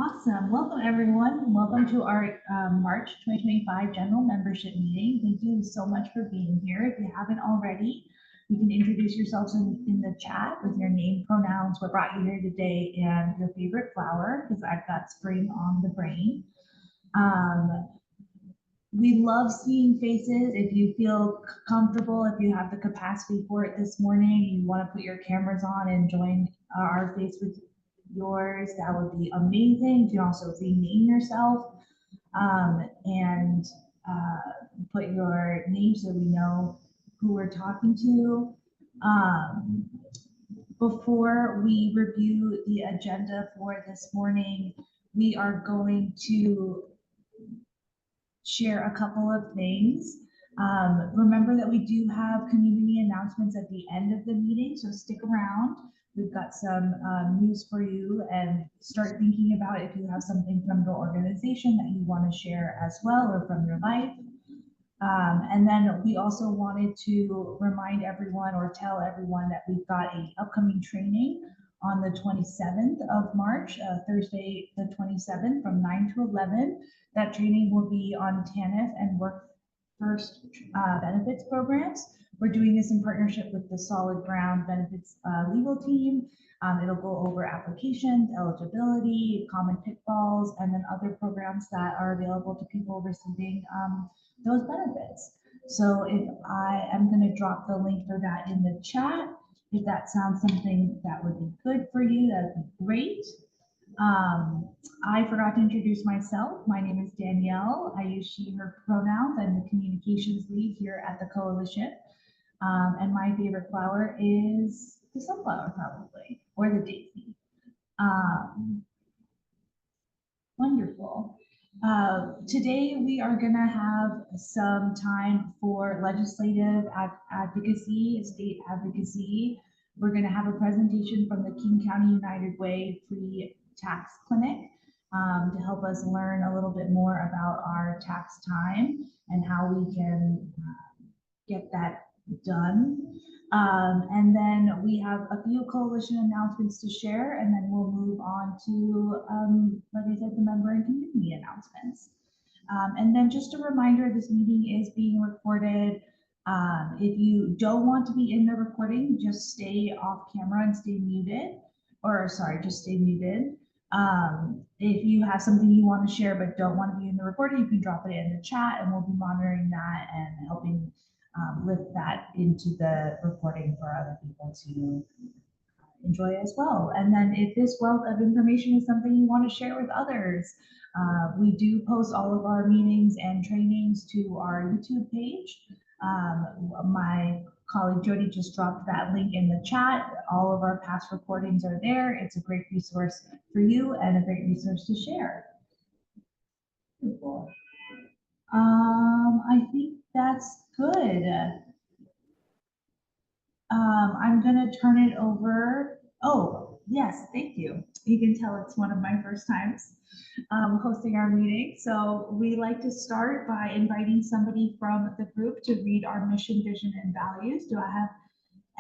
Awesome. Welcome, everyone. Welcome to our March 2025 general membership meeting. Thank you so much for being here. If you haven't already, you can introduce yourselves in the chat with your name, pronouns, what brought you here today, and your favorite flower, because I've got spring on the brain. We love seeing faces. If you feel comfortable, if you have the capacity for it this morning, you want to put your cameras on and join our face with yours, that would be amazing. You can also rename yourself and put your name so we know who we're talking to. Before we review the agenda for this morning, we are going to share a couple of things. Remember that we do have community announcements at the end of the meeting, so stick around. We've got some news for you, and start thinking about if you have something from your organization that you want to share as well, or from your life. And then we also wanted to remind everyone or tell everyone that we've got an upcoming training on the 27th of March, Thursday the 27th from 9 to 11. That training will be on TANF and Workforce benefits programs. We're doing this in partnership with the Solid Ground Benefits legal team. It'll go over applications, eligibility, common pitfalls, and then other programs that are available to people receiving those benefits. So if I am going to drop the link for that in the chat, if that sounds something that would be good for you, that'd be great. I forgot to introduce myself. My name is Danielle. I use she, her pronouns. I'm the communications lead here at the coalition. And my favorite flower is the sunflower, probably, or the daisy. Wonderful. Today we are going to have some time for legislative advocacy, state advocacy. We're going to have a presentation from the King County United Way Free Tax Clinic to help us learn a little bit more about our tax time and how we can get that done. And then we have a few coalition announcements to share, and then we'll move on to, like I said, the member and community announcements. And then just a reminder, this meeting is being recorded. If you don't want to be in the recording, just stay off camera and stay muted, or sorry, just stay muted. If you have something you want to share but don't want to be in the recording, you can drop it in the chat and we'll be monitoring that and helping lift that into the recording for other people to enjoy as well. And then if this wealth of information is something you want to share with others, we do post all of our meetings and trainings to our YouTube page. My colleague Jody just dropped that link in the chat. All of our past recordings are there. It's a great resource for you and a great resource to share. I think that's good. I'm gonna turn it over. Oh, yes, thank you. You can tell it's one of my first times hosting our meeting. So we like to start by inviting somebody from the group to read our mission, vision, and values. Do I have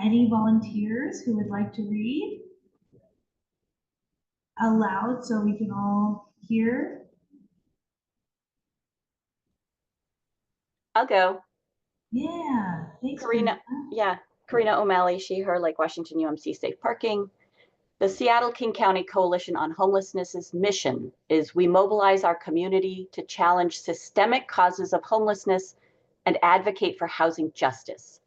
any volunteers who would like to read aloud so we can all hear? I'll go. Yeah, thanks, Karina. Yeah, Karina O'Malley, she, her, Lake Washington UMC Safe Parking. The Seattle King County Coalition on Homelessness's mission is we mobilize our community to challenge systemic causes of homelessness and advocate for housing justice.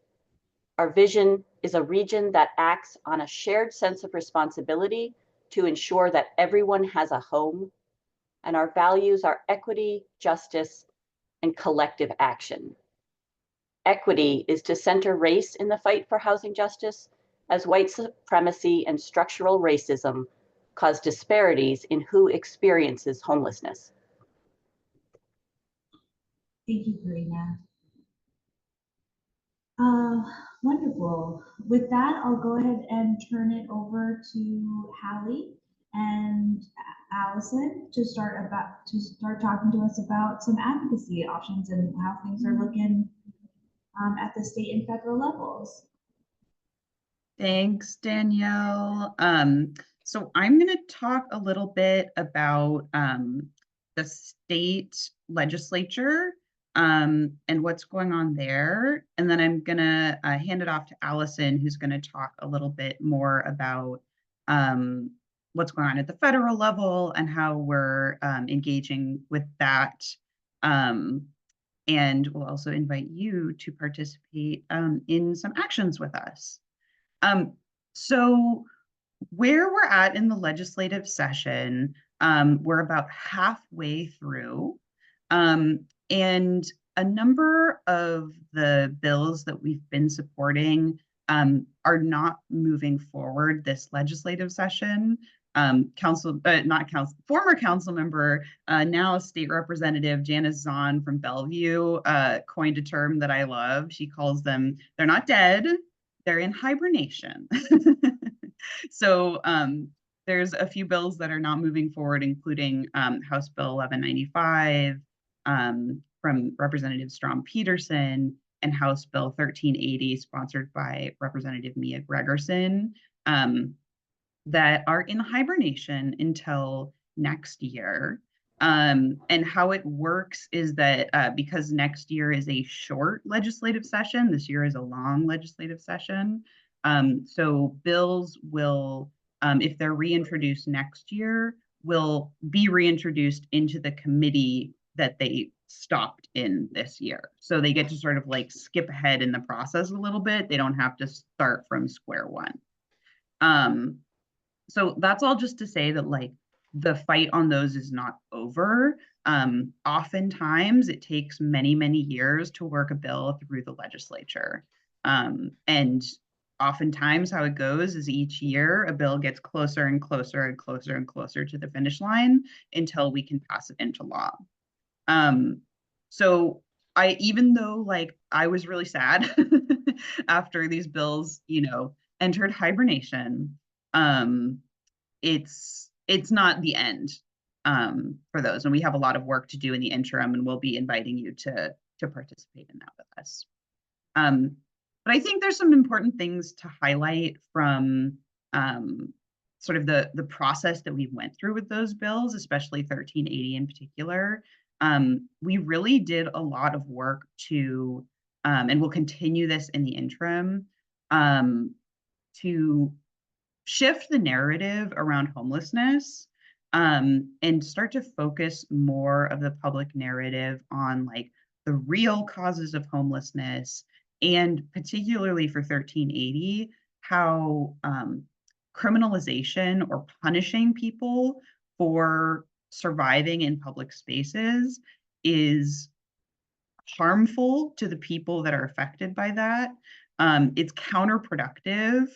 Our vision is a region that acts on a shared sense of responsibility to ensure that everyone has a home, and our values are equity, justice, and collective action. Equity is to center race in the fight for housing justice, as white supremacy and structural racism cause disparities in who experiences homelessness. Thank you, Karina. Wonderful. With that, I'll go ahead and turn it over to Hallie and Allison to start talking to us about some advocacy options and how things are looking at the state and federal levels. Thanks, Danielle. So I'm going to talk a little bit about the state legislature and what's going on there. And then I'm going to hand it off to Allison, who's going to talk a little bit more about what's going on at the federal level and how we're engaging with that. And we'll also invite you to participate in some actions with us. So where we're at in the legislative session, we're about halfway through. And a number of the bills that we've been supporting are not moving forward this legislative session. Former council member, now State Representative Janice Zahn from Bellevue coined a term that I love. She calls them, they're not dead, they're in hibernation. So there's a few bills that are not moving forward, including House Bill 1195 from Representative Strom Peterson and House Bill 1380 sponsored by Representative Mia Gregerson that are in hibernation until next year. And how it works is that because next year is a short legislative session, this year is a long legislative session. So bills will, if they're reintroduced next year, will be reintroduced into the committee that they stopped in this year. So they get to sort of like skip ahead in the process a little bit. They don't have to start from square one. So that's all just to say that like the fight on those is not over. Oftentimes it takes many, many years to work a bill through the legislature. And oftentimes how it goes is each year a bill gets closer and closer and closer and closer to the finish line until we can pass it into law. So even though like I was really sad after these bills, you know, entered hibernation, it's not the end for those, and we have a lot of work to do in the interim, and we'll be inviting you to participate in that with us. But I think there's some important things to highlight from sort of the process that we went through with those bills, especially 1380 in particular. We really did a lot of work to, and we'll continue this in the interim, to shift the narrative around homelessness and start to focus more of the public narrative on like the real causes of homelessness, and particularly for 1380, how criminalization or punishing people for surviving in public spaces is harmful to the people that are affected by that. It's counterproductive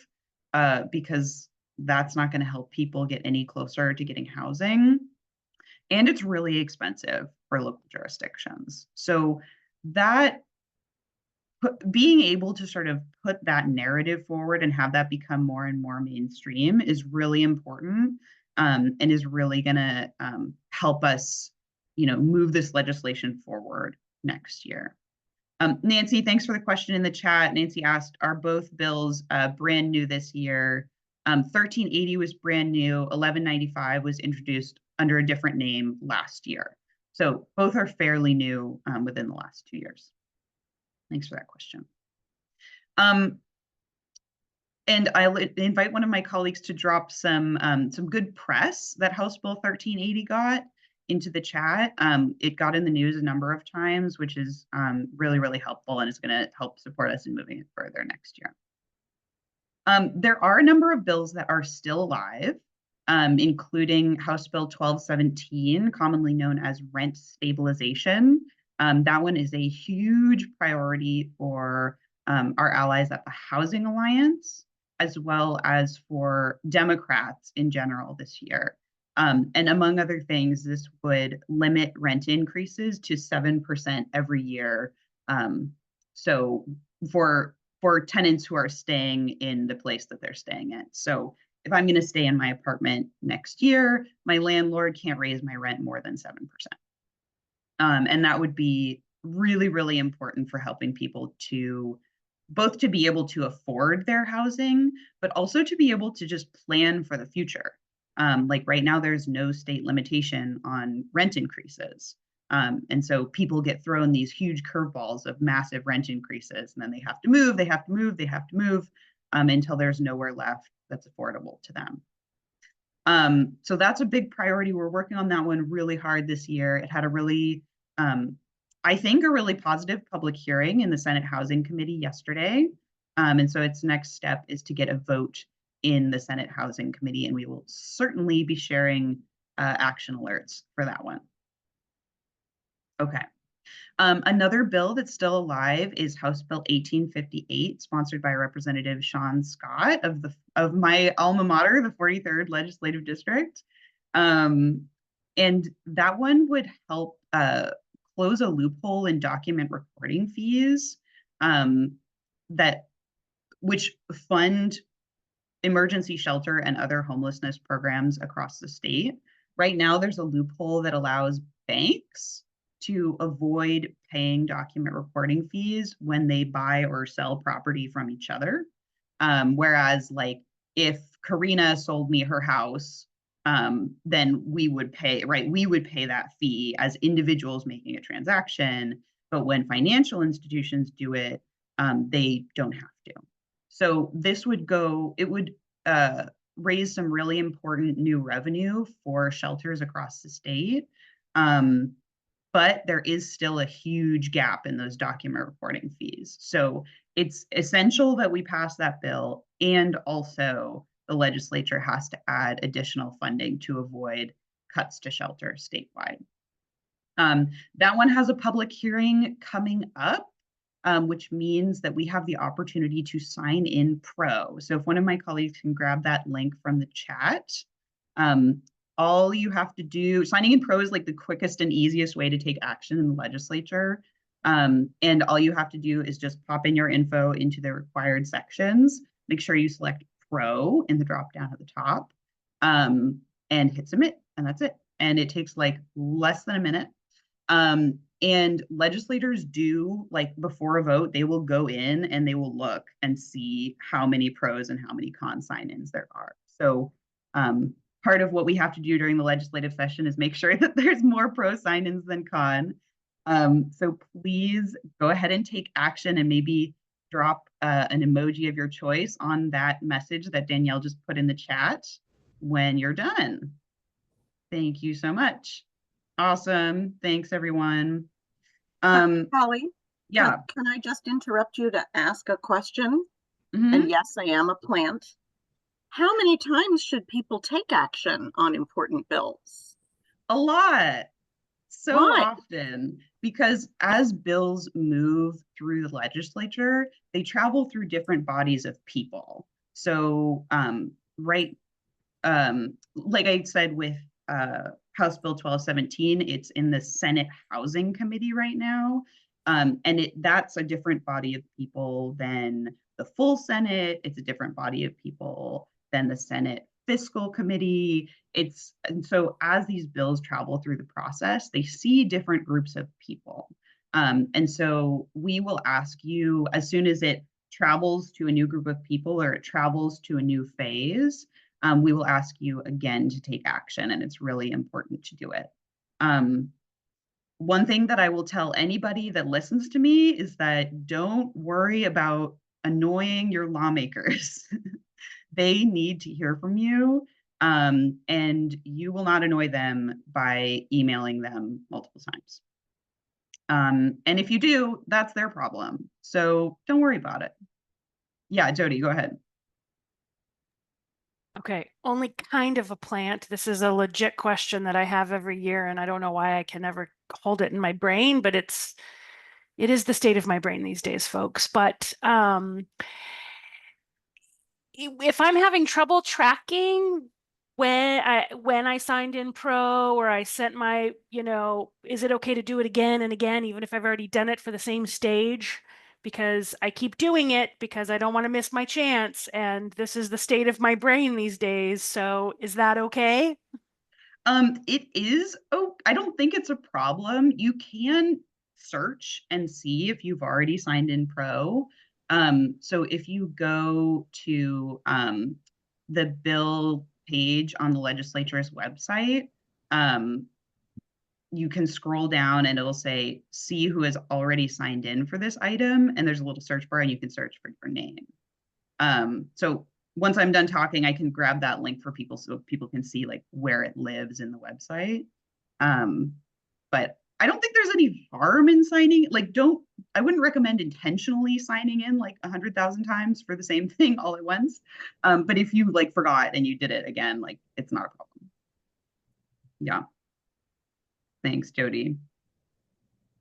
because that's not going to help people get any closer to getting housing. And it's really expensive for local jurisdictions. So that being able to sort of put that narrative forward and have that become more and more mainstream is really important, and is really going to help us, you know, move this legislation forward next year. Nancy, thanks for the question in the chat. Nancy asked, are both bills brand new this year? 1380 was brand new. 1195 was introduced under a different name last year. So both are fairly new within the last 2 years. Thanks for that question. And I'll invite one of my colleagues to drop some good press that House Bill 1380 got into the chat. It got in the news a number of times, which is really, really helpful and is going to help support us in moving it further next year. There are a number of bills that are still alive, including House Bill 1217, commonly known as rent stabilization. That one is a huge priority for our allies at the Housing Alliance, as well as for Democrats in general this year. And among other things, this would limit rent increases to 7% every year. So for tenants who are staying in the place that they're staying in. So if I'm going to stay in my apartment next year, my landlord can't raise my rent more than 7%. And that would be really, really important for helping people to both to be able to afford their housing, but also to be able to just plan for the future. Like right now, there's no state limitation on rent increases. And so people get thrown these huge curveballs of massive rent increases, and then they have to move, they have to move, they have to move until there's nowhere left that's affordable to them. So that's a big priority. We're working on that one really hard this year. It had a really, I think, a really positive public hearing in the Senate Housing Committee yesterday. And so its next step is to get a vote in the Senate Housing Committee, and we will certainly be sharing action alerts for that one. Okay. Another bill that's still alive is House Bill 1858, sponsored by Representative Sean Scott of my alma mater, the 43rd Legislative District. And that one would help close a loophole in document recording fees which fund emergency shelter and other homelessness programs across the state. Right now, there's a loophole that allows banks to avoid paying document recording fees when they buy or sell property from each other. Whereas, like, if Karina sold me her house, then we would pay, right? We would pay that fee as individuals making a transaction. But when financial institutions do it, they don't have to. So this would raise some really important new revenue for shelters across the state. But there is still a huge gap in those document recording fees. So it's essential that we pass that bill, and also the legislature has to add additional funding to avoid cuts to shelter statewide. That one has a public hearing coming up, which means that we have the opportunity to sign in pro. So if one of my colleagues can grab that link from the chat, all you have to do, signing in pro is like the quickest and easiest way to take action in the legislature. And all you have to do is just pop in your info into the required sections, make sure you select pro in the drop down at the top, and hit submit, and that's it. And it takes like less than a minute. And legislators do, like, before a vote, they will go in and they will look and see how many pros and how many con sign-ins there are. So part of what we have to do during the legislative session is make sure that there's more pro sign-ins than con. So please go ahead and take action, and maybe drop an emoji of your choice on that message that Danielle just put in the chat when you're done. Thank you so much. Awesome. Thanks, everyone. Holly? Yeah. Can I just interrupt you to ask a question? Mhm. And yes, I am a plant. How many times should people take action on important bills? A lot. So Why? often, because as bills move through the legislature, they travel through different bodies of people. So, like I said with House Bill 1217, it's in the Senate Housing Committee right now. And that's a different body of people than the full Senate. It's a different body of people than the Senate Fiscal Committee. And so as these bills travel through the process, they see different groups of people. And so we will ask you, as soon as it travels to a new group of people or it travels to a new phase, we will ask you again to take action, and it's really important to do it. One thing that I will tell anybody that listens to me is that don't worry about annoying your lawmakers. They need to hear from you, and you will not annoy them by emailing them multiple times. And if you do, that's their problem. So don't worry about it. Yeah, Jody, go ahead. Okay, only kind of a plant. This is a legit question that I have every year, and I don't know why I can never hold it in my brain, but it is the state of my brain these days, folks. But if I'm having trouble tracking when I signed in pro, or I sent my, is it okay to do it again and again, even if I've already done it for the same stage? Because I keep doing it because I don't want to miss my chance. And this is the state of my brain these days. So is that okay? It is. Oh, I don't think it's a problem. You can search and see if you've already signed in pro. So if you go to the bill page on the legislature's website, you can scroll down and it'll say, see who has already signed in for this item. And there's a little search bar and you can search for your name. So once I'm done talking, I can grab that link for people so people can see like where it lives in the website. But I don't think there's any harm in signing. Like, I wouldn't recommend intentionally signing in like 100,000 times for the same thing all at once. But if you like forgot and you did it again, like it's not a problem. Yeah. Thanks, Jody.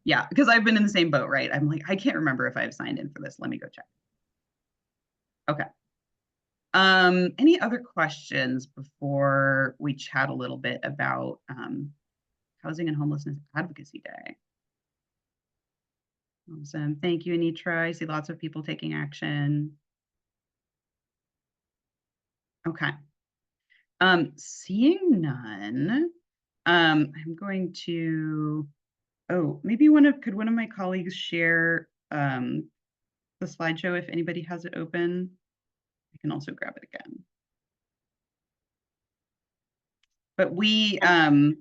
Yeah, because I've been in the same boat, right? I'm like, I can't remember if I've signed in for this. Let me go check. Okay. Any other questions before we chat a little bit about Housing and Homelessness Advocacy Day? Awesome. Thank you, Anitra. I see lots of people taking action. Okay. Seeing none, I'm going to, maybe could one of my colleagues share the slideshow if anybody has it open? I can also grab it again. But we, Go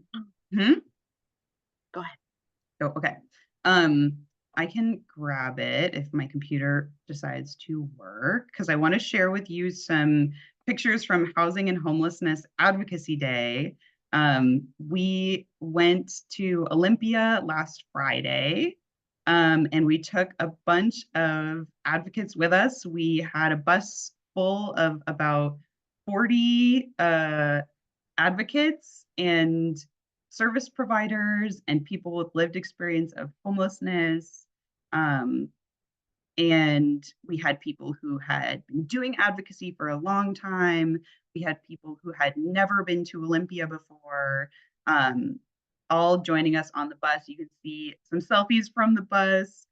ahead. Oh, okay. I can grab it if my computer decides to work, because I want to share with you some pictures from Housing and Homelessness Advocacy Day. We went to Olympia last Friday, and we took a bunch of advocates with us. We had a bus full of about 40 advocates and service providers and people with lived experience of homelessness. And we had people who had been doing advocacy for a long time. We had people who had never been to Olympia before, all joining us on the bus. You can see some selfies from the bus.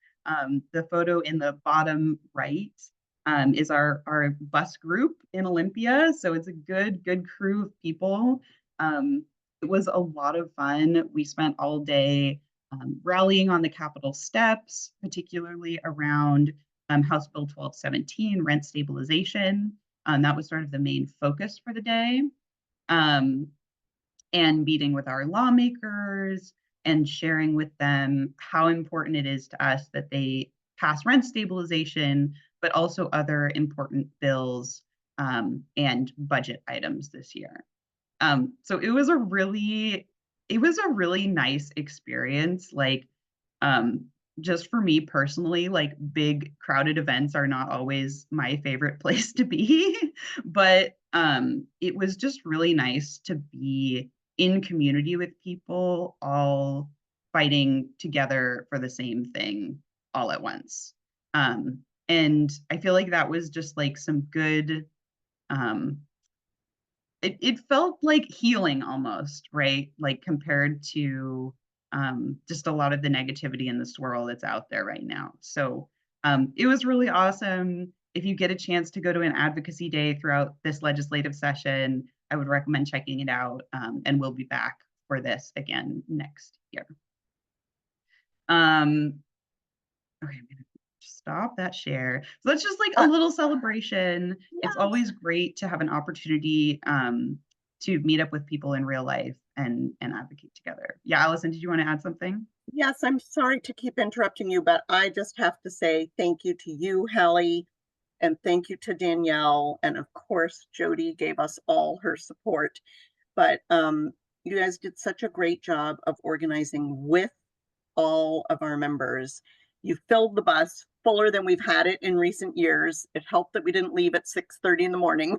The photo in the bottom right is our bus group in Olympia. So it's a good crew of people. It was a lot of fun. We spent all day rallying on the Capitol steps, particularly around House Bill 1217, rent stabilization. That was sort of the main focus for the day. And meeting with our lawmakers and sharing with them how important it is to us that they pass rent stabilization, but also other important bills and budget items this year. So it was a really nice experience. Like, just for me personally, like big crowded events are not always my favorite place to be, but it was just really nice to be in community with people all fighting together for the same thing all at once. And I feel like that was just like some good, it felt like healing almost, right? Like compared to just a lot of the negativity in the swirl that's out there right now. So it was really awesome. If you get a chance to go to an advocacy day throughout this legislative session, I would recommend checking it out. And we'll be back for this again next year. Okay, I'm gonna stop that share. So that's just like a little celebration. Yes. It's always great to have an opportunity to meet up with people in real life and advocate together. Yeah, Allison, did you want to add something? Yes, I'm sorry to keep interrupting you, but I just have to say thank you to you, Hallie, and thank you to Danielle. And of course, Jody gave us all her support. But you guys did such a great job of organizing with all of our members. You filled the bus fuller than we've had it in recent years. It helped that we didn't leave at 6:30 in the morning.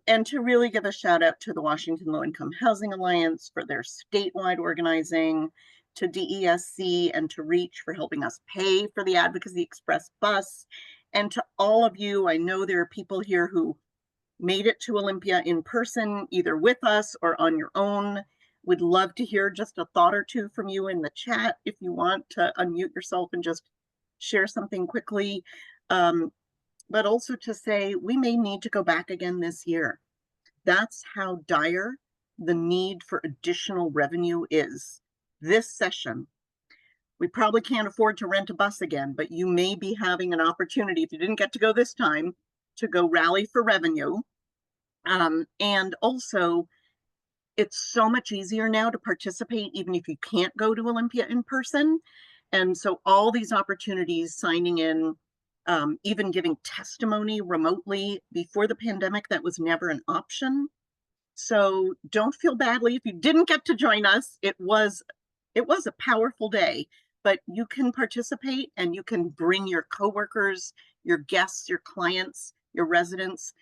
And to really give a shout out to the Washington Low Income Housing Alliance for their statewide organizing, to DESC and to REACH for helping us pay for the Advocacy Express bus, and to all of you. I know there are people here who made it to Olympia in person, either with us or on your own. Would love to hear just a thought or two from you in the chat if you want to unmute yourself and just share something quickly. But also to say we may need to go back again this year. That's how dire the need for additional revenue is. This session, we probably can't afford to rent a bus again, but you may be having an opportunity, if you didn't get to go this time, to go rally for revenue And also, it's so much easier now to participate, even if you can't go to Olympia in person. And so all these opportunities, signing in, even giving testimony remotely. Before the pandemic, that was never an option. So don't feel badly if you didn't get to join us. It was a powerful day, but you can participate and you can bring your coworkers, your guests, your clients, your residents,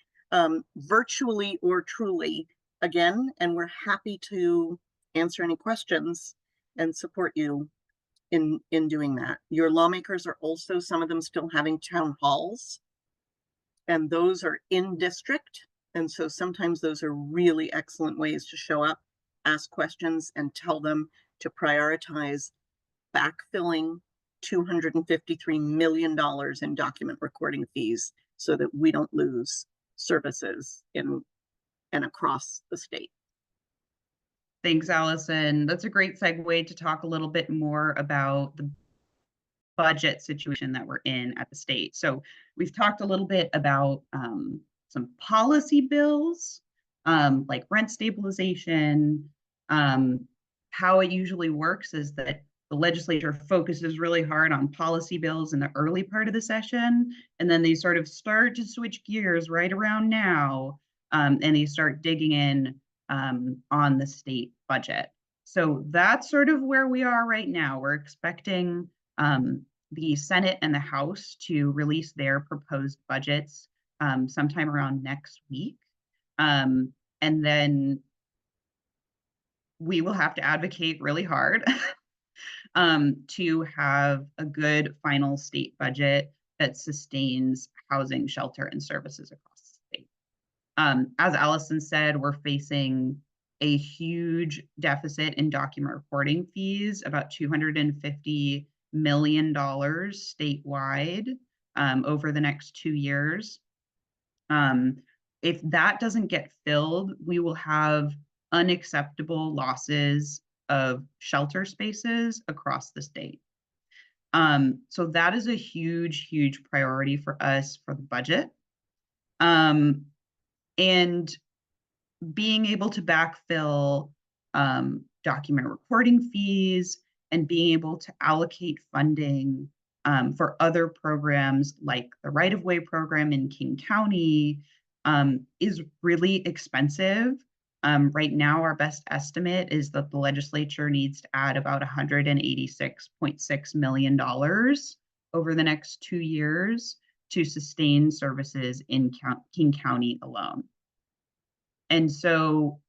virtually or truly again, and we're happy to answer any questions and support you in doing that. Your lawmakers are also, some of them still having town halls, and those are in district. And so sometimes those are really excellent ways to show up, ask questions, and tell them to prioritize backfilling $253 million in document recording fees so that we don't lose services in and across the state. Thanks, Allison. That's a great segue to talk a little bit more about the budget situation that we're in at the state. So we've talked a little bit about some policy bills, like rent stabilization. How it usually works is that the legislature focuses really hard on policy bills in the early part of the session, and then they sort of start to switch gears right around now, and they start digging in on the state budget. So that's sort of where we are right now. We're expecting the Senate and the House to release their proposed budgets sometime around next week. And then we will have to advocate really hard to have a good final state budget that sustains housing, shelter, and services across the state. As Allison said, we're facing a huge deficit in document recording fees, about $250 million statewide over the next 2 years. If that doesn't get filled, we will have unacceptable losses of shelter spaces across the state. So that is a huge, huge priority for us for the budget. And being able to backfill document recording fees and being able to allocate funding for other programs like the right-of-way program in King County is really expensive. Right now, our best estimate is that the legislature needs to add about $186.6 million over the next 2 years to sustain services in King County alone. And so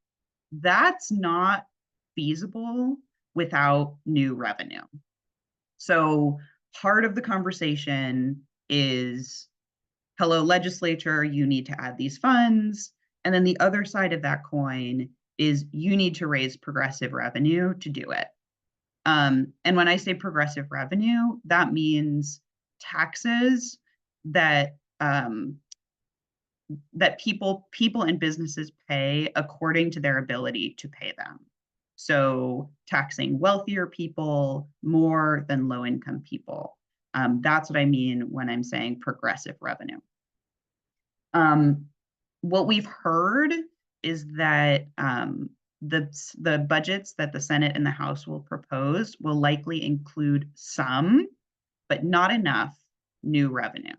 that's not feasible without new revenue. So part of the conversation is, hello, legislature, you need to add these funds. And then the other side of that coin is you need to raise progressive revenue to do it. And when I say progressive revenue, that means taxes that that people and businesses pay according to their ability to pay them. So taxing wealthier people more than low-income people. That's what I mean when I'm saying progressive revenue. What we've heard is that the budgets that the Senate and the House will propose will likely include some, but not enough, new revenue.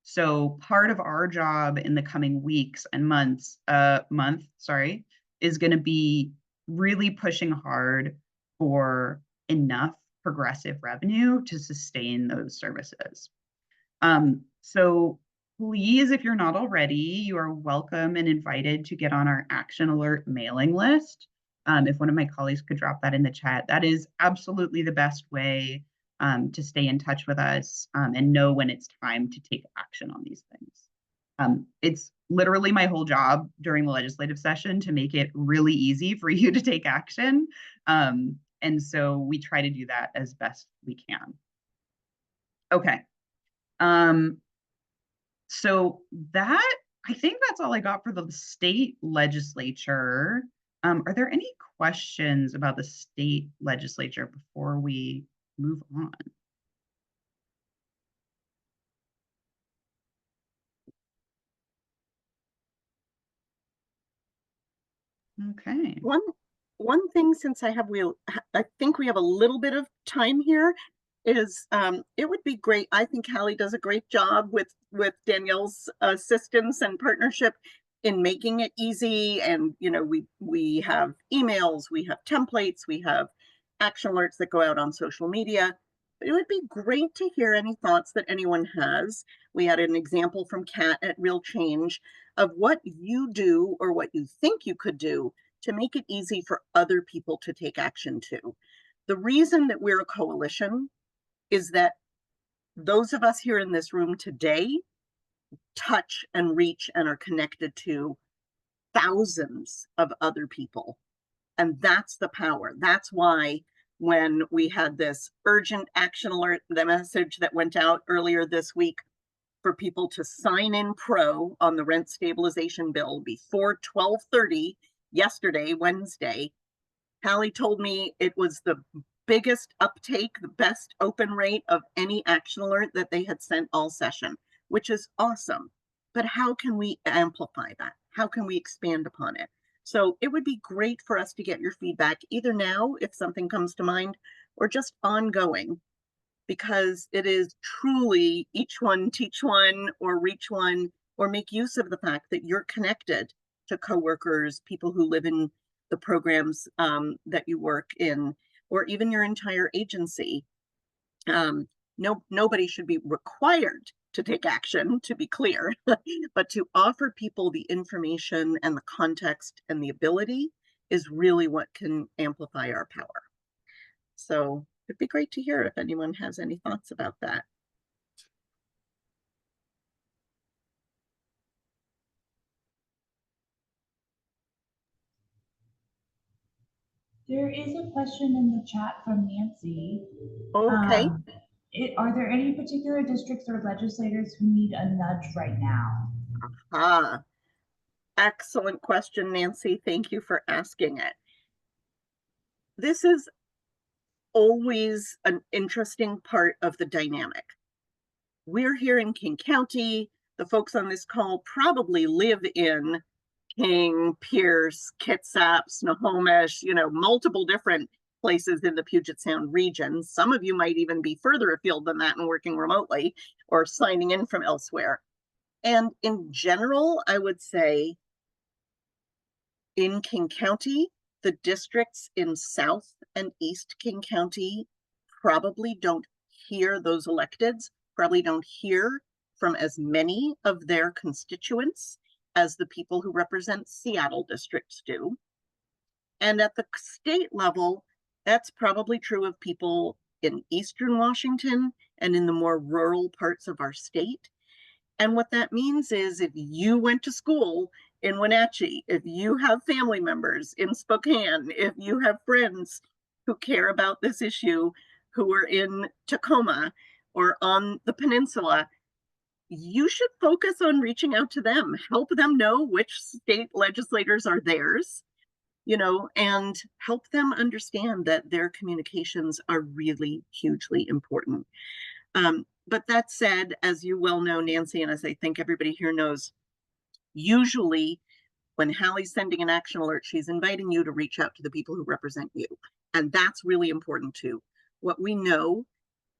So part of our job in the coming weeks and month, is going to be really pushing hard for enough progressive revenue to sustain those services. So please, if you're not already, you are welcome and invited to get on our Action Alert mailing list. If one of my colleagues could drop that in the chat, that is absolutely the best way to stay in touch with us and know when it's time to take action on these things. It's literally my whole job during the legislative session to make it really easy for you to take action. And so we try to do that as best we can. Okay. So that, I think that's all I got for the state legislature. Are there any questions about the state legislature before we move on? Okay. One thing, since I think we have a little bit of time here, is it would be great. I think Hallie does a great job with Danielle's assistance and partnership in making it easy. And we have emails, we have templates, we have action alerts that go out on social media. But it would be great to hear any thoughts that anyone has. We had an example from Kat at Real Change of what you do or what you think you could do to make it easy for other people to take action too. The reason that we're a coalition is that those of us here in this room today touch and reach and are connected to thousands of other people. And that's the power. That's why when we had this urgent action alert, the message that went out earlier this week for people to sign in pro on the rent stabilization bill before 12:30 yesterday, Wednesday, Hallie told me it was the biggest uptake, the best open rate of any action alert that they had sent all session, which is awesome. But how can we amplify that? How can we expand upon it? So it would be great for us to get your feedback either now, if something comes to mind, or just ongoing, because it is truly each one teach one or reach one, or make use of the fact that you're connected to coworkers, people who live in the programs that you work in, or even your entire agency. Nobody should be required to take action, to be clear, but to offer people the information and the context and the ability is really what can amplify our power. So it'd be great to hear if anyone has any thoughts about that. There is a question in the chat from Nancy. Okay. Are there any particular districts or legislators who need a nudge right now? Excellent question, Nancy. Thank you for asking it. This is always an interesting part of the dynamic. We're here in King County. The folks on this call probably live in King, Pierce, Kitsap, Snohomish, multiple different places in the Puget Sound region. Some of you might even be further afield than that and working remotely or signing in from elsewhere. And in general, I would say in King County, the districts in South and East King County probably don't hear those electeds, probably don't hear from as many of their constituents as the people who represent Seattle districts do. And at the state level, that's probably true of people in Eastern Washington and in the more rural parts of our state. And what that means is if you went to school in Wenatchee, if you have family members in Spokane, if you have friends who care about this issue, who are in Tacoma or on the peninsula, you should focus on reaching out to them, help them know which state legislators are theirs, and help them understand that their communications are really hugely important. But that said, as you well know, Nancy, and as I think everybody here knows, usually when Hallie's sending an action alert, she's inviting you to reach out to the people who represent you. And that's really important too. What we know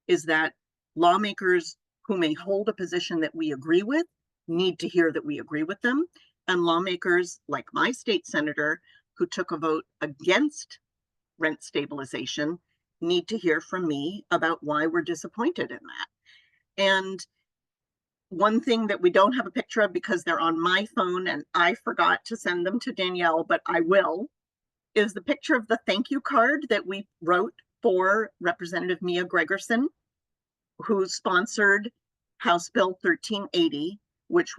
is that lawmakers who may hold a position that we agree with need to hear that we agree with them. And lawmakers like my state senator, who took a vote against rent stabilization, need to hear from me about why we're disappointed in that. And one thing that we don't have a picture of because they're on my phone and I forgot to send them to Danielle, but I will, is the picture of the thank you card that we wrote for Representative Mia Gregerson, who sponsored House Bill 1380, which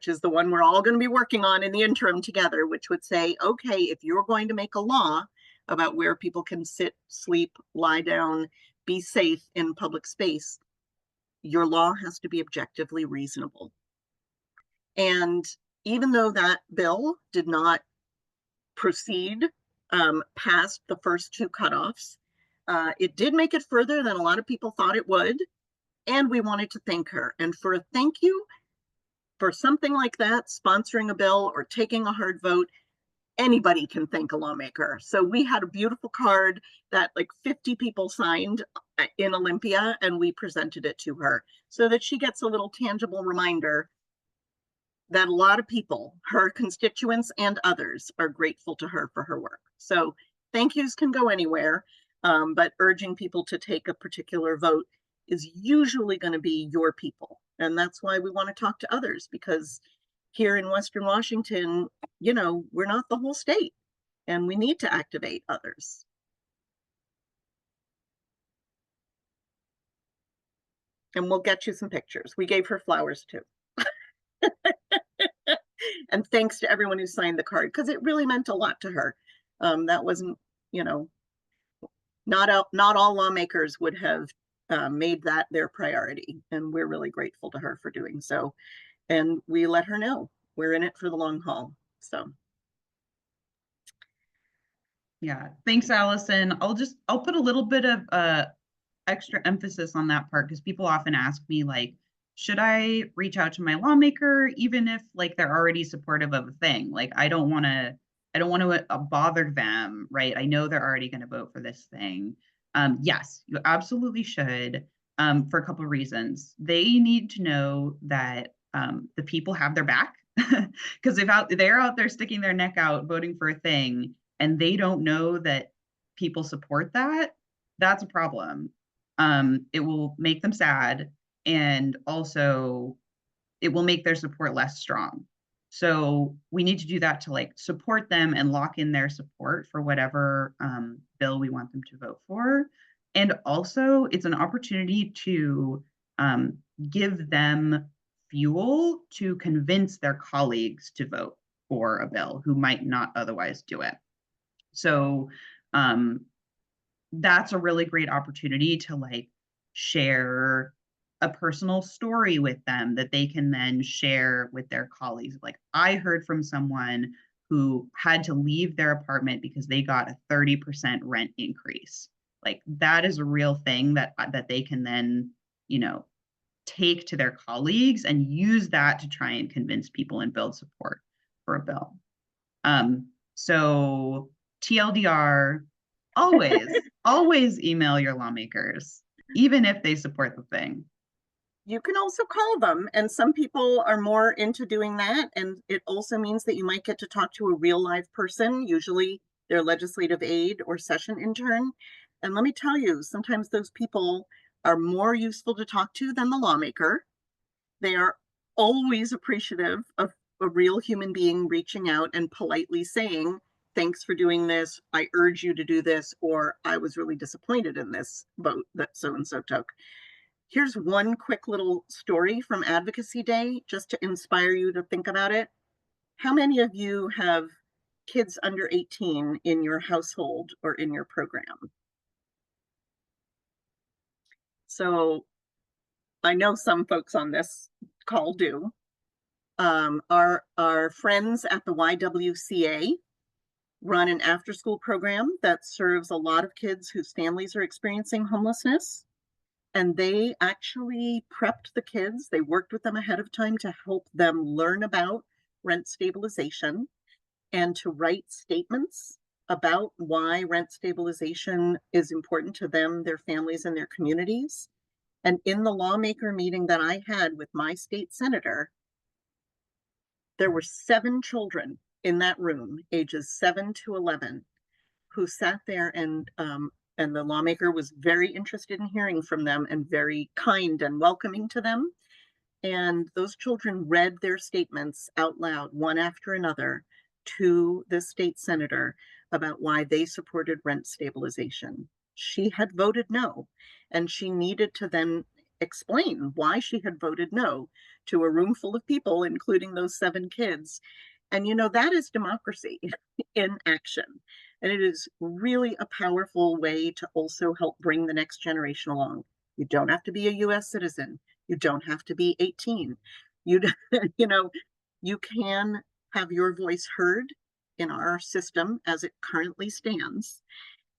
is the one we're all going to be working on in the interim together, which would say, okay, if you're going to make a law about where people can sit, sleep, lie down, be safe in public space, your law has to be objectively reasonable. And even though that bill did not proceed past the first two cutoffs, it did make it further than a lot of people thought it would. And we wanted to thank her. And for a thank you for something like that, sponsoring a bill or taking a hard vote, anybody can thank a lawmaker. So we had a beautiful card that like 50 people signed in Olympia, and we presented it to her so that she gets a little tangible reminder that a lot of people, her constituents and others, are grateful to her for her work. So thank yous can go anywhere, but urging people to take a particular vote is usually going to be your people. And that's why we want to talk to others, because here in Western Washington, you know, we're not the whole state, and we need to activate others. And we'll get you some pictures. We gave her flowers too. And thanks to everyone who signed the card, because it really meant a lot to her. That wasn't, you know, not all lawmakers would have made that their priority. And we're really grateful to her for doing so. And we let her know we're in it for the long haul. So. Yeah, thanks, Allison. I'll put a little bit of extra emphasis on that part, because people often ask me, like, should I reach out to my lawmaker even if like they're already supportive of a thing? Like, I don't want to bother them, right? I know they're already going to vote for this thing. Yes, you absolutely should, for a couple of reasons. They need to know that the people have their back, because if they're out there sticking their neck out voting for a thing and they don't know that people support that, that's a problem. It will make them sad, and also it will make their support less strong. So we need to do that to like support them and lock in their support for whatever bill we want them to vote for. And also it's an opportunity to give them fuel to convince their colleagues to vote for a bill who might not otherwise do it. So that's a really great opportunity to like share a personal story with them that they can then share with their colleagues. Like, I heard from someone who had to leave their apartment because they got a 30% rent increase. Like, that is a real thing that they can then, you know, take to their colleagues and use that to try and convince people and build support for a bill. So TLDR, always email your lawmakers, even if they support the thing. You can also call them, and some people are more into doing that. And it also means that you might get to talk to a real live person, usually their legislative aide or session intern. And let me tell you, sometimes those people are more useful to talk to than the lawmaker. They are always appreciative of a real human being reaching out and politely saying, thanks for doing this. I urge you to do this, or I was really disappointed in this vote that so-and-so took. Here's one quick little story from Advocacy Day, just to inspire you to think about it. How many of you have kids under 18 in your household or in your program? So I know some folks on this call do. Our friends at the YWCA run an after-school program that serves a lot of kids whose families are experiencing homelessness. And they actually prepped the kids. They worked with them ahead of time to help them learn about rent stabilization and to write statements about why rent stabilization is important to them, their families, and their communities. And in the lawmaker meeting that I had with my state senator, there were 7 children in that room, ages 7 to 11, who sat there, and the lawmaker was very interested in hearing from them and very kind and welcoming to them. And those children read their statements out loud, one after another, to the state senator about why they supported rent stabilization. She had voted no, and she needed to then explain why she had voted no to a room full of people, including those 7 kids. And, you know, that is democracy in action. And it is really a powerful way to also help bring the next generation along. You don't have to be a US citizen. You don't have to be 18. You know, you can have your voice heard in our system as it currently stands.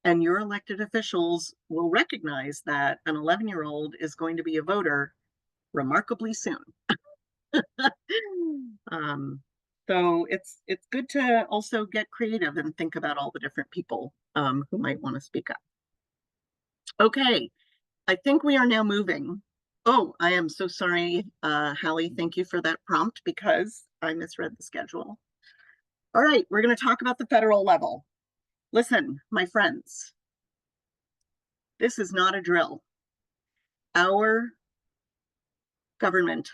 And your elected officials will recognize that an 11-year-old is going to be a voter remarkably soon. So it's good to also get creative and think about all the different people who might want to speak up. Okay, I think we are now moving. Oh, I am so sorry, Hallie. Thank you for that prompt because I misread the schedule. All right, we're going to talk about the federal level. Listen, my friends, this is not a drill. Our government,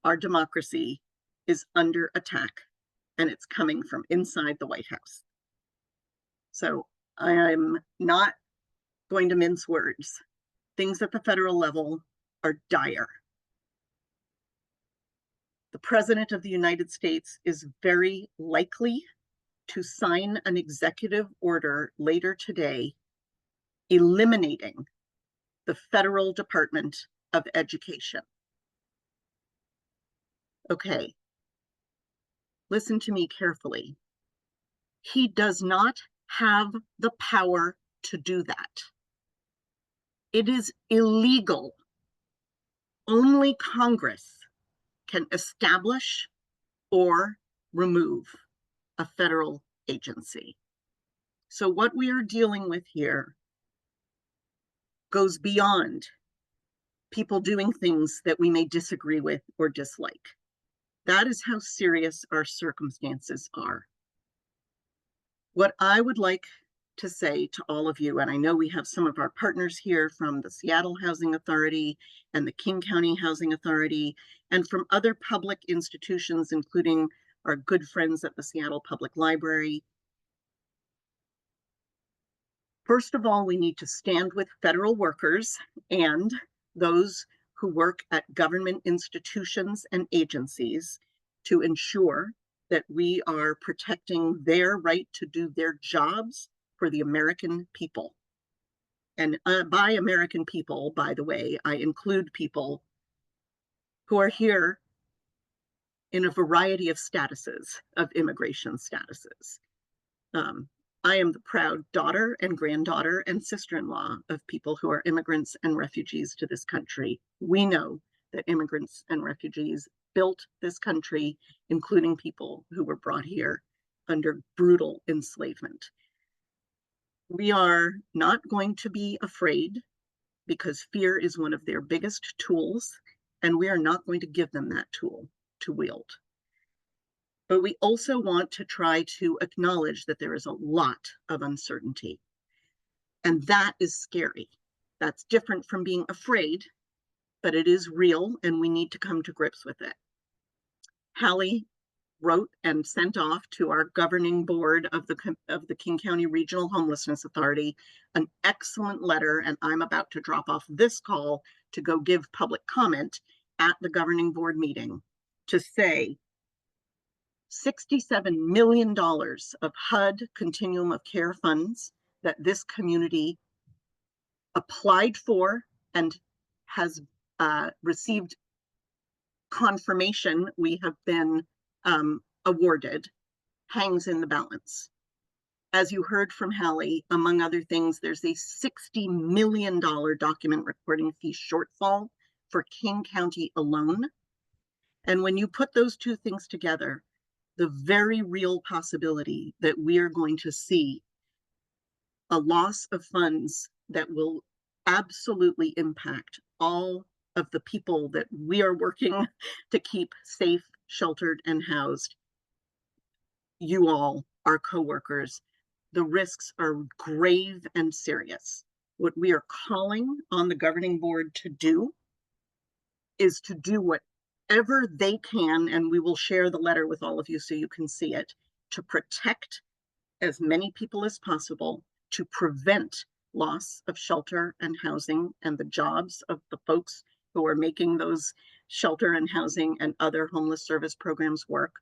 our democracy is under attack, and it's coming from inside the White House. So I'm not going to mince words. Things at the federal level are dire. The President of the United States is very likely to sign an executive order later today eliminating the Federal Department of Education. Okay, listen to me carefully. He does not have the power to do that. It is illegal. Only Congress can establish or remove a federal agency. So what we are dealing with here goes beyond people doing things that we may disagree with or dislike. That is how serious our circumstances are. What I would like to say to all of you, and I know we have some of our partners here from the Seattle Housing Authority and the King County Housing Authority, and from other public institutions, including our good friends at the Seattle Public Library. First of all, we need to stand with federal workers and those who work at government institutions and agencies to ensure that we are protecting their right to do their jobs for the American people. And by American people, by the way, I include people who are here in a variety of statuses, of immigration statuses. I am the proud daughter and granddaughter and sister-in-law of people who are immigrants and refugees to this country. We know that immigrants and refugees built this country, including people who were brought here under brutal enslavement. We are not going to be afraid because fear is one of their biggest tools, and we are not going to give them that tool to wield. But we also want to try to acknowledge that there is a lot of uncertainty. And that is scary. That's different from being afraid, but it is real and we need to come to grips with it. Hallie wrote and sent off to our governing board of the King County Regional Homelessness Authority an excellent letter, and I'm about to drop off this call to go give public comment at the governing board meeting to say $67 million of HUD Continuum of Care funds that this community applied for and has received confirmation we have been awarded hangs in the balance. As you heard from Hallie, among other things, there's a $60 million document recording fee shortfall for King County alone. And when you put those two things together, the very real possibility that we are going to see a loss of funds that will absolutely impact all of the people that we are working to keep safe, sheltered, and housed. You all, our coworkers, the risks are grave and serious. What we are calling on the governing board to do is to do whatever they can, and we will share the letter with all of you so you can see it, to protect as many people as possible, to prevent loss of shelter and housing and the jobs of the folks who are making those shelter and housing and other homeless service programs work.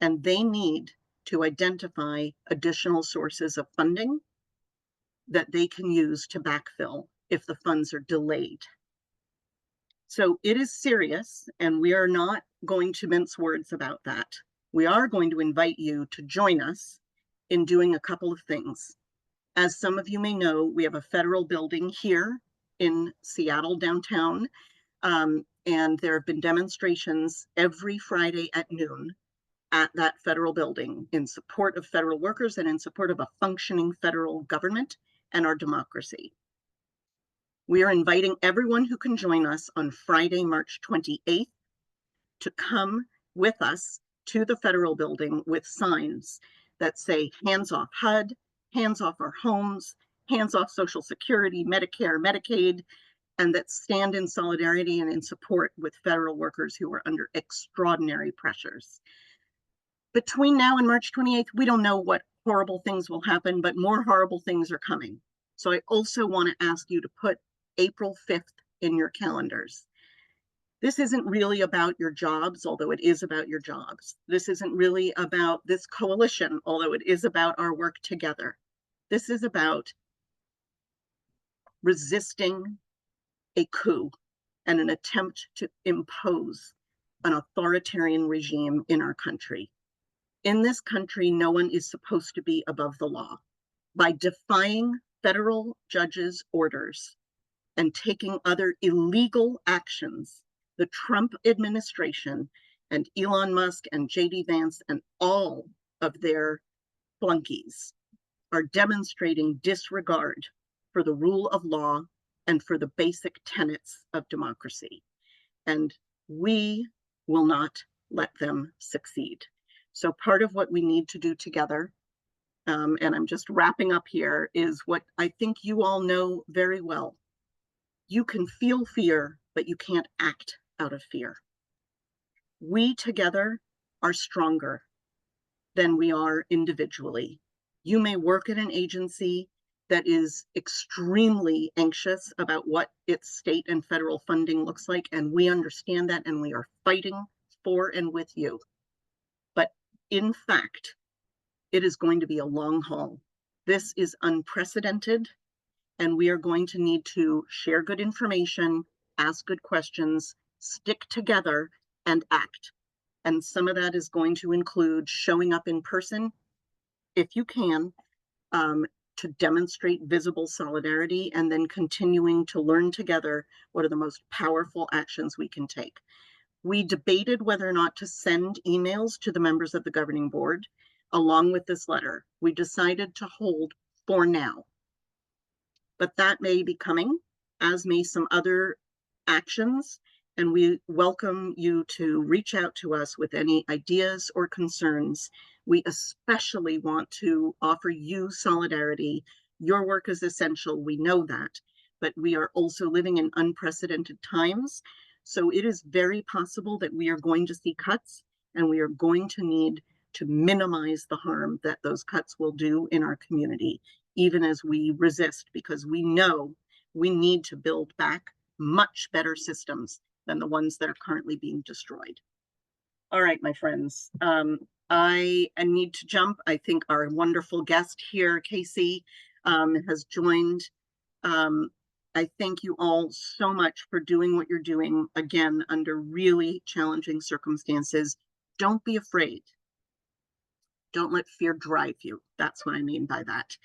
And they need to identify additional sources of funding that they can use to backfill if the funds are delayed. So it is serious, and we are not going to mince words about that. We are going to invite you to join us in doing a couple of things. As some of you may know, we have a federal building here in Seattle downtown, and there have been demonstrations every Friday at noon at that federal building in support of federal workers and in support of a functioning federal government and our democracy. We are inviting everyone who can join us on Friday, March 28th to come with us to the federal building with signs that say hands off HUD, hands off our homes, hands off Social Security, Medicare, Medicaid, and that stand in solidarity and in support with federal workers who are under extraordinary pressures. Between now and March 28th, we don't know what horrible things will happen, but more horrible things are coming. So I also want to ask you to put April 5th in your calendars. This isn't really about your jobs, although it is about your jobs. This isn't really about this coalition, although it is about our work together. This is about resisting a coup and an attempt to impose an authoritarian regime in our country. In this country, no one is supposed to be above the law. By defying federal judges' orders and taking other illegal actions, the Trump administration and Elon Musk and JD Vance and all of their flunkies are demonstrating disregard for the rule of law and for the basic tenets of democracy. And we will not let them succeed. So part of what we need to do together, and I'm just wrapping up here, is what I think you all know very well. You can feel fear, but you can't act out of fear. We together are stronger than we are individually. You may work at an agency that is extremely anxious about what its state and federal funding looks like, and we understand that, and we are fighting for and with you. But in fact, it is going to be a long haul. This is unprecedented, and we are going to need to share good information, ask good questions, stick together, and act. And some of that is going to include showing up in person, if you can, to demonstrate visible solidarity, and then continuing to learn together what are the most powerful actions we can take. We debated whether or not to send emails to the members of the governing board along with this letter. We decided to hold for now, but that may be coming, as may some other actions, and we welcome you to reach out to us with any ideas or concerns. We especially want to offer you solidarity. Your work is essential, we know that, but we are also living in unprecedented times. So it is very possible that we are going to see cuts, and we are going to need to minimize the harm that those cuts will do in our community, even as we resist, because we know we need to build back much better systems than the ones that are currently being destroyed. All right, my friends, I need to jump. I think our wonderful guest here, Casey, has joined. I thank you all so much for doing what you're doing, again, under really challenging circumstances. Don't be afraid. Don't let fear drive you. That's what I mean by that.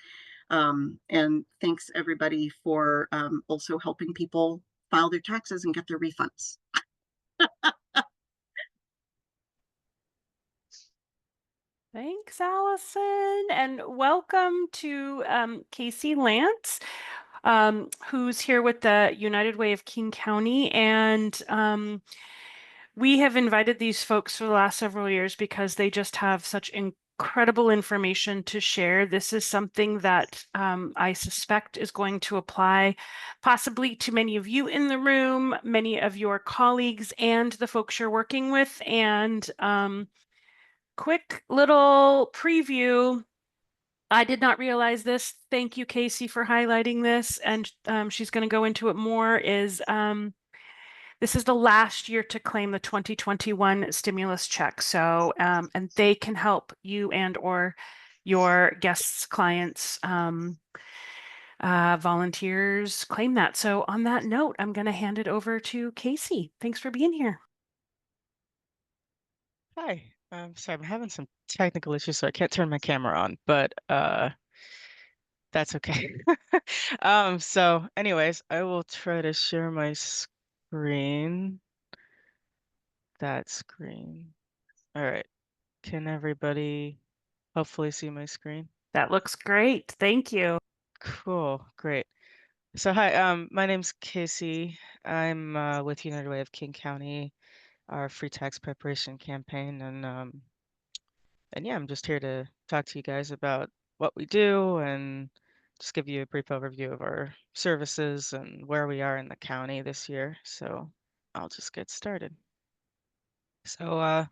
And thanks everybody for also helping people file their taxes and get their refunds. Thanks, Allison, and welcome to Casey Lance, who's here with the United Way of King County. And we have invited these folks for the last several years because they just have such incredible information to share. This is something that I suspect is going to apply possibly to many of you in the room, many of your colleagues, and the folks you're working with. And quick little preview. I did not realize this. Thank you, Casey, for highlighting this. And she's going to go into it more. This is the last year to claim the 2021 stimulus check. So, and they can help you and or your guests, clients, volunteers claim that. So on that note, I'm going to hand it over to Casey. Thanks for being here. Hi, sorry, I'm having some technical issues, so I can't turn my camera on, but that's okay. So anyways, I will try to share my screen. That screen. All right. Can everybody hopefully see my screen? That looks great. Thank you. Cool, great. So hi, my name's Casey. I'm with United Way of King County, our free tax preparation campaign, and yeah, I'm just here to talk to you guys about what we do and just give you a brief overview of our services and where we are in the county this year. So I'll just get started. So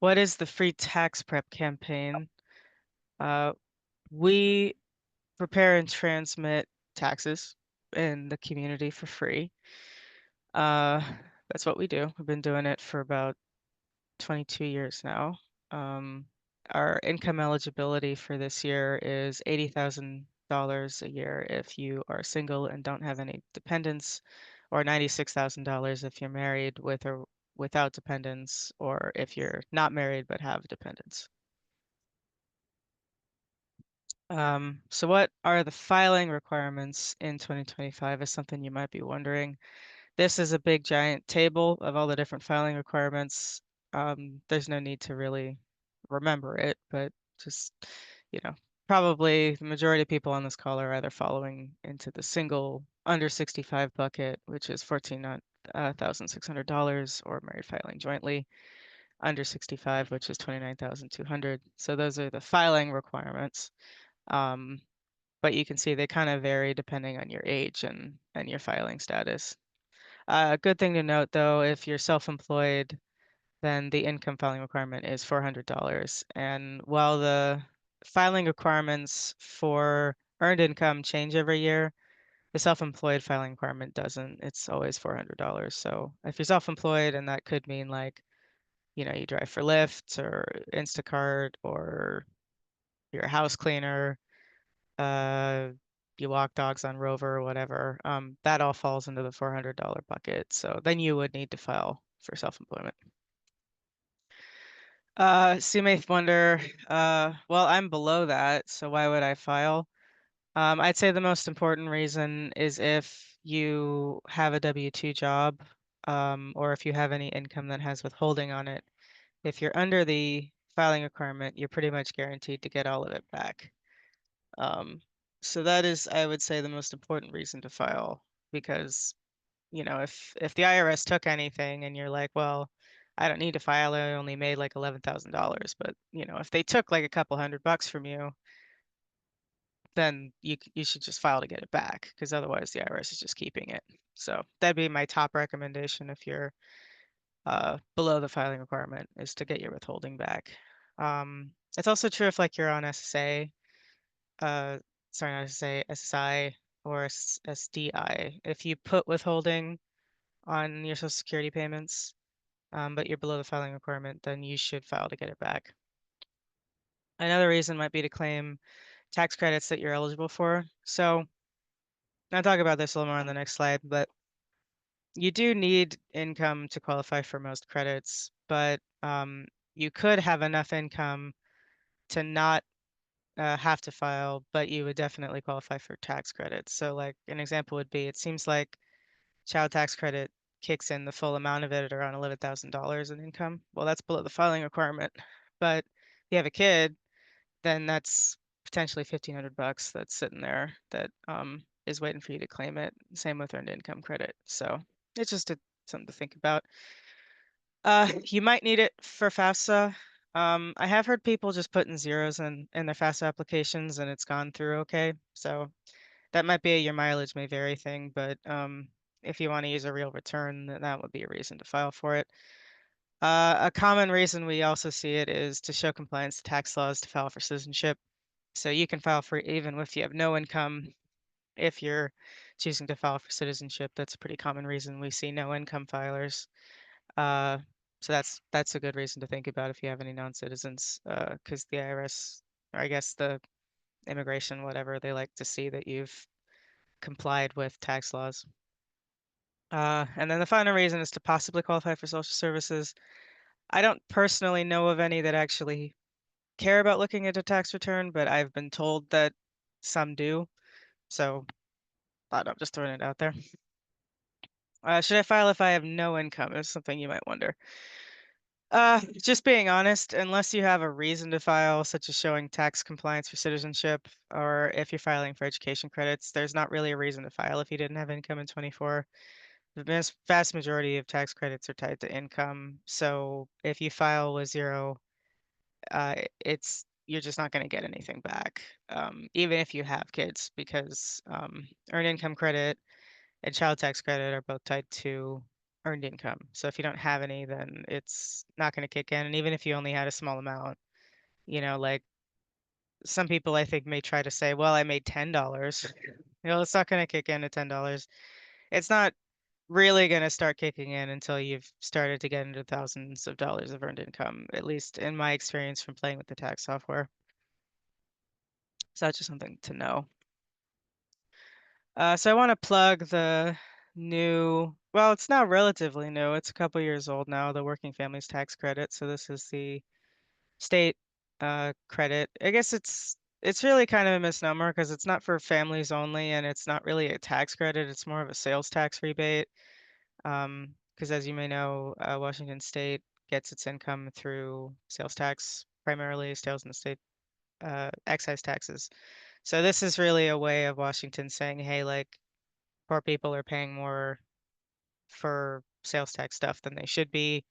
what is the free tax prep campaign? We prepare and transmit taxes in the community for free. Uh, that's what we do. We've been doing it for about 22 years now. Our income eligibility for this year is $80,000 a year if you are single and don't have any dependents, or $96,000 if you're married with or without dependents, or if you're not married but have dependents. So what are the filing requirements in 2025 is something you might be wondering. This is a big giant table of all the different filing requirements. There's no need to really remember it, but just, probably the majority of people on this call are either following into the single under 65 bucket, which is $14,600, or married filing jointly under 65, which is 29,200. So those are the filing requirements. But you can see they kind of vary depending on your age and your filing status. A good thing to note, though, if you're self-employed, then the income filing requirement is $400. And while the filing requirements for earned income change every year, the self-employed filing requirement doesn't. It's always $400. So if you're self-employed, and that could mean like, you drive for Lyft or Instacart, or you're a house cleaner, you walk dogs on Rover or whatever, that all falls into the $400 bucket. So then you would need to file for self-employment. So you may wonder, well, I'm below that, so why would I file? I'd say the most important reason is if you have a W-2 job, or if you have any income that has withholding on it. If you're under the filing requirement, you're pretty much guaranteed to get all of it back. So that is, I would say, the most important reason to file, because, if the IRS took anything and you're like, well, I don't need to file, I only made like $11,000, but if they took like a couple $100 from you, then you should just file to get it back, because otherwise the IRS is just keeping it. So that'd be my top recommendation if you're below the filing requirement, is to get your withholding back. It's also true if like you're on SSA, sorry, not SSA, SSI or SDI. If you put withholding on your Social Security payments, but you're below the filing requirement, then you should file to get it back. Another reason might be to claim tax credits that you're eligible for. So I'll talk about this a little more on the next slide, but you do need income to qualify for most credits, but you could have enough income to not have to file, but you would definitely qualify for tax credits. So like an example would be, it seems like child tax credit kicks in the full amount of it at around $11,000 in income. Well, that's below the filing requirement. But if you have a kid, then that's potentially $1,500 that's sitting there that is waiting for you to claim it. Same with earned income credit. So it's just something to think about. You might need it for FAFSA. I have heard people just putting zeros in their FAFSA applications and it's gone through okay. So that might be a your mileage may vary thing, but if you want to use a real return, then that would be a reason to file for it. A common reason we also see it is to show compliance to tax laws to file for citizenship. So you can file for even if you have no income. If you're choosing to file for citizenship, that's a pretty common reason we see no income filers. So that's a good reason to think about if you have any non-citizens, because the IRS, or I guess the immigration, whatever, they like to see that you've complied with tax laws. And then the final reason is to possibly qualify for social services. I don't personally know of any that actually care about looking at a tax return, but I've been told that some do. So I'm just throwing it out there. Should I file if I have no income? Is something you might wonder. Just being honest, unless you have a reason to file, such as showing tax compliance for citizenship, or if you're filing for education credits, there's not really a reason to file if you didn't have income in 24. The vast majority of tax credits are tied to income. So if you file with zero, you're just not going to get anything back, even if you have kids, because earned income credit and child tax credit are both tied to earned income. So if you don't have any, then it's not going to kick in. And even if you only had a small amount, like some people I think may try to say, well, I made $10. It's not going to kick in at $10. It's not really going to start kicking in until you've started to get into thousands of dollars of earned income, at least in my experience from playing with the tax software. So that's just something to know. So I want to plug the new, well, it's now relatively new. It's a couple years old now, the Working Families Tax Credit. So this is the state credit. I guess it's really kind of a misnomer because it's not for families only, and it's not really a tax credit. It's more of a sales tax rebate. Because as you may know, Washington State gets its income through sales tax, primarily sales and state excise taxes. So this is really a way of Washington saying, hey, like, poor people are paying more for sales tax stuff than they should be.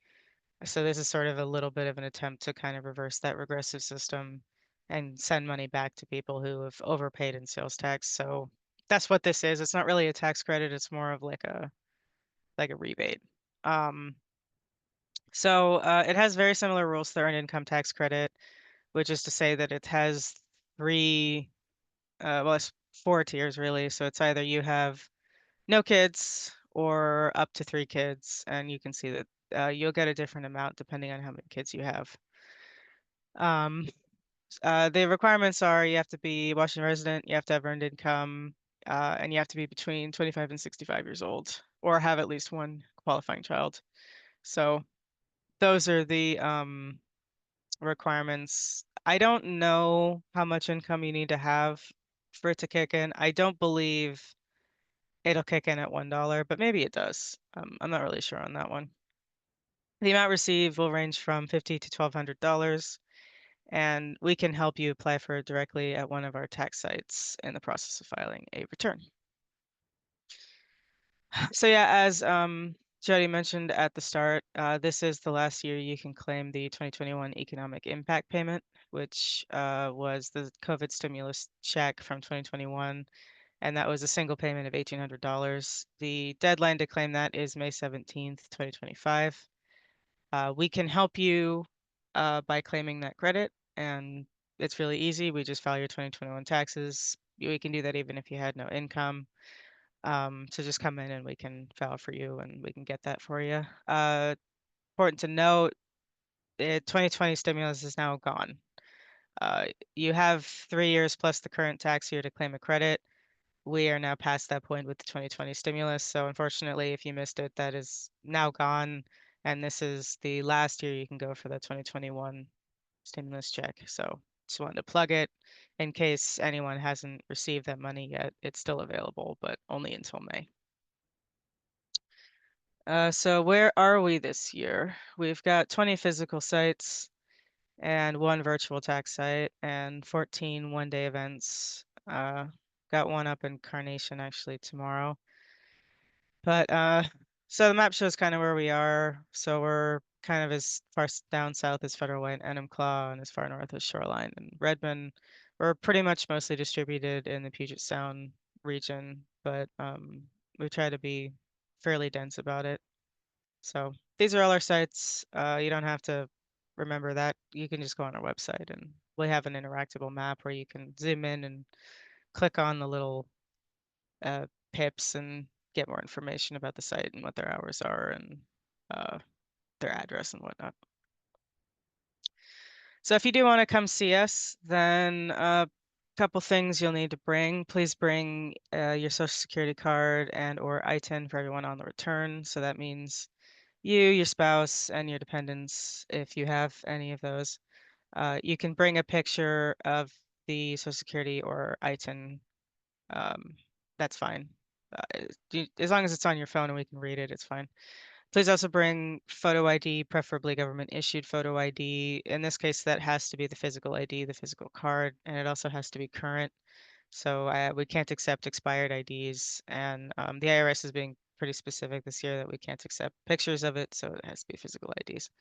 So this is sort of a little bit of an attempt to kind of reverse that regressive system and send money back to people who have overpaid in sales tax. So that's what this is. It's not really a tax credit. It's more of like a rebate. So it has very similar rules to the earned income tax credit, which is to say that it has three, well, it's 4 tiers really. So it's either you have no kids or up to 3 kids, and you can see that you'll get a different amount depending on how many kids you have. The requirements are you have to be Washington resident, you have to have earned income, and you have to be between 25 and 65 years old, or have at least one qualifying child. So those are the requirements. I don't know how much income you need to have for it to kick in. I don't believe it'll kick in at $1, but maybe it does. I'm not really sure on that one. The amount received will range from $50 to $1,200, and we can help you apply for it directly at one of our tax sites in the process of filing a return. So yeah, as Jody mentioned at the start, this is the last year you can claim the 2021 economic impact payment, which was the COVID stimulus check from 2021. And that was a single payment of $1,800. The deadline to claim that is May 17th, 2025. We can help you by claiming that credit, and it's really easy. We just file your 2021 taxes. We can do that even if you had no income. So just come in and we can file for you and we can get that for you. Important to note, the 2020 stimulus is now gone. You have 3 years plus the current tax year to claim a credit. We are now past that point with the 2020 stimulus. So unfortunately, if you missed it, that is now gone. And this is the last year you can go for the 2021 stimulus check. So just wanted to plug it in case anyone hasn't received that money yet. It's still available, but only until May. So where are we this year? We've got 20 physical sites and 1 virtual tax site and 14 one-day events. Got one up in Carnation actually tomorrow. But so the map shows kind of where we are. So we're kind of as far down south as Federal Way and Enumclaw, and as far north as Shoreline and Redmond. We're pretty much mostly distributed in the Puget Sound region, but we try to be fairly dense about it. So these are all our sites. You don't have to remember that. You can just go on our website, and we have an interactable map where you can zoom in and click on the little pips and get more information about the site and what their hours are and their address and whatnot. So if you do want to come see us, then a couple things you'll need to bring. Please bring your social security card and or ITIN for everyone on the return. So that means you, your spouse, and your dependents, if you have any of those. You can bring a picture of the social security or ITIN. That's fine. As long as it's on your phone and we can read it, it's fine. Please also bring photo ID, preferably government issued photo ID. In this case, that has to be the physical ID, the physical card, and it also has to be current. So we can't accept expired IDs, and the IRS is being pretty specific this year that we can't accept pictures of it, so it has to be physical IDs.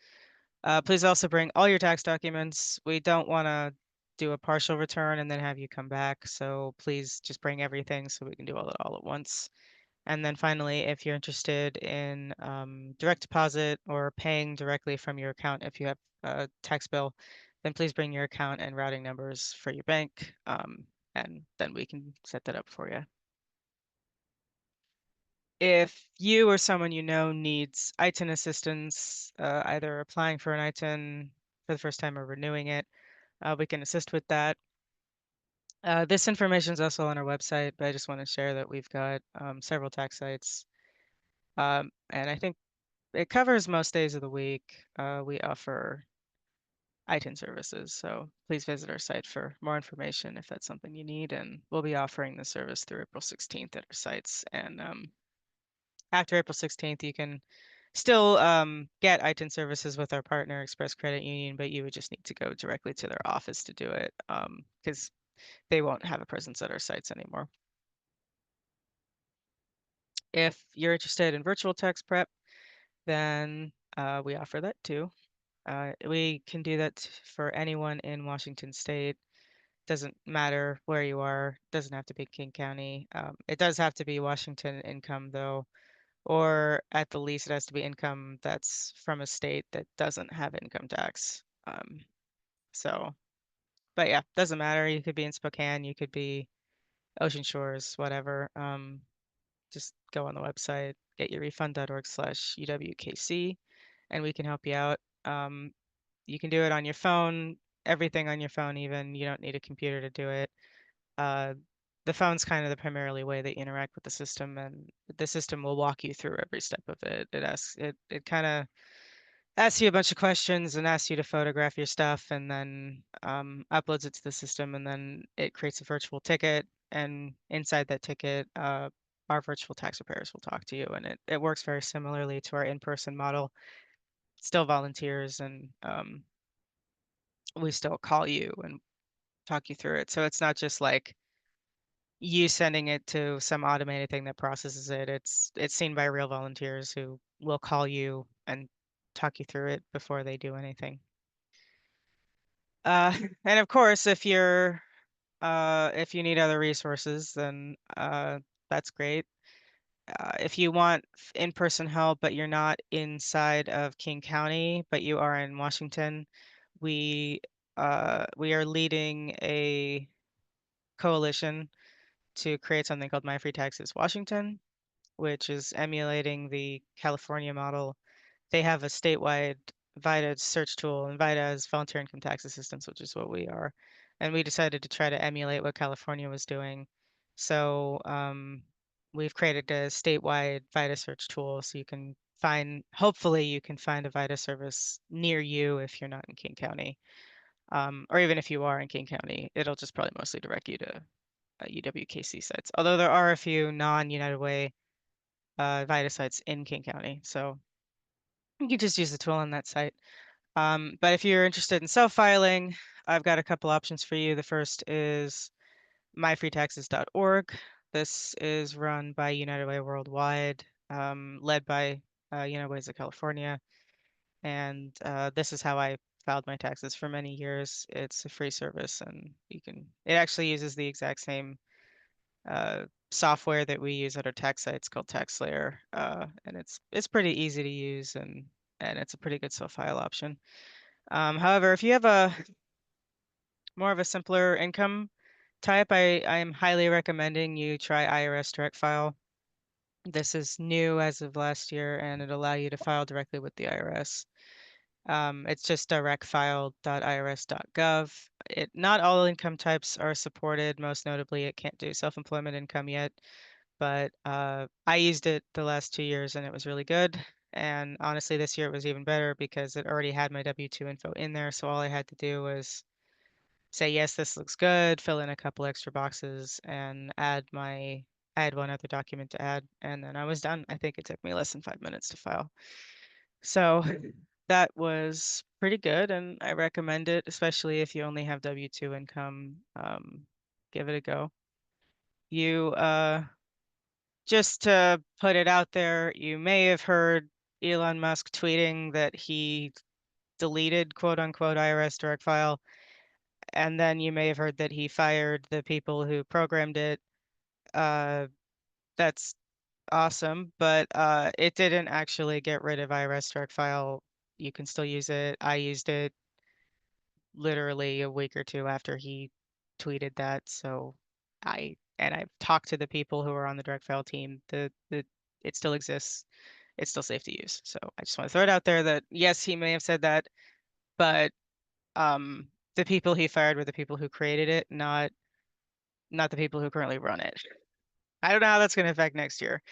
Please also bring all your tax documents. We don't want to do a partial return and then have you come back, so please just bring everything so we can do all at once. And then finally, if you're interested in direct deposit or paying directly from your account if you have a tax bill, then please bring your account and routing numbers for your bank, and then we can set that up for you. If you or someone you know needs ITIN assistance, either applying for an ITIN for the first time or renewing it, we can assist with that. This information is also on our website, but I just want to share that we've got several tax sites. And I think it covers most days of the week. We offer ITIN services, so please visit our site for more information if that's something you need. And we'll be offering the service through April 16th at our sites. And after April 16th, you can still get ITIN services with our partner, Express Credit Union, but you would just need to go directly to their office to do it because they won't have a presence at our sites anymore. If you're interested in virtual tax prep, then we offer that too. We can do that for anyone in Washington State. Doesn't matter where you are, doesn't have to be King County. It does have to be Washington income though, or at the least it has to be income that's from a state that doesn't have income tax. But yeah, doesn't matter. You could be in Spokane, you could be Ocean Shores, whatever. Just go on the website, getyourrefund.org/UWKC, and we can help you out. You can do it on your phone, everything on your phone even. You don't need a computer to do it. The phone's kind of the primarily way that you interact with the system, and the system will walk you through every step of it. It kind of asks you a bunch of questions and asks you to photograph your stuff and then uploads it to the system, and then it creates a virtual ticket, and inside that ticket, our virtual tax preparers will talk to you, and it works very similarly to our in-person model. Still volunteers, and we still call you and talk you through it. So it's not just like you sending it to some automated thing that processes it. It's seen by real volunteers who will call you and talk you through it before they do anything. And of course, if you need other resources, then that's great. If you want in-person help, but you're not inside of King County, but you are in Washington, we are leading a coalition to create something called My Free Taxes Washington, which is emulating the California model. They have a statewide VITA search tool, and VITA is Volunteer Income Tax Assistance, which is what we are. And we decided to try to emulate what California was doing. So we've created a statewide VITA search tool so you can hopefully you can find a VITA service near you if you're not in King County. Or even if you are in King County, it'll just probably mostly direct you to UWKC sites. Although there are a few non-United Way VITA sites in King County. So you can just use the tool on that site. But if you're interested in self-filing, I've got a couple options for you. The first is myfreetaxes.org. This is run by United Way Worldwide, led by United Ways of California. And this is how I filed my taxes for many years. It's a free service, and it actually uses the exact same software that we use at our tax sites called TaxSlayer, and it's pretty easy to use, and it's a pretty good self-file option. However, if you have a more of a simpler income type, I am highly recommending you try IRS Direct File. This is new as of last year, and it'll allow you to file directly with the IRS. It's just directfile.irs.gov. Not all income types are supported. Most notably, it can't do self-employment income yet, but I used it the last 2 years and it was really good. And honestly, this year it was even better because it already had my W-2 info in there. So all I had to do was say, yes, this looks good, fill in a couple extra boxes, and add I had one other document to add, and then I was done. I think it took me less than 5 minutes to file. So that was pretty good, and I recommend it, especially if you only have W-2 income. Give it a go. You just to put it out there, you may have heard Elon Musk tweeting that he deleted quote unquote IRS direct file, and then you may have heard that he fired the people who programmed it. That's awesome, but it didn't actually get rid of IRS direct file. You can still use it. I used it literally a week or two after he tweeted that. So I've talked to the people who are on the direct file team. It still exists. It's still safe to use. So I just want to throw it out there that yes, he may have said that, but the people he fired were the people who created it, not the people who currently run it. I don't know how that's going to affect next year.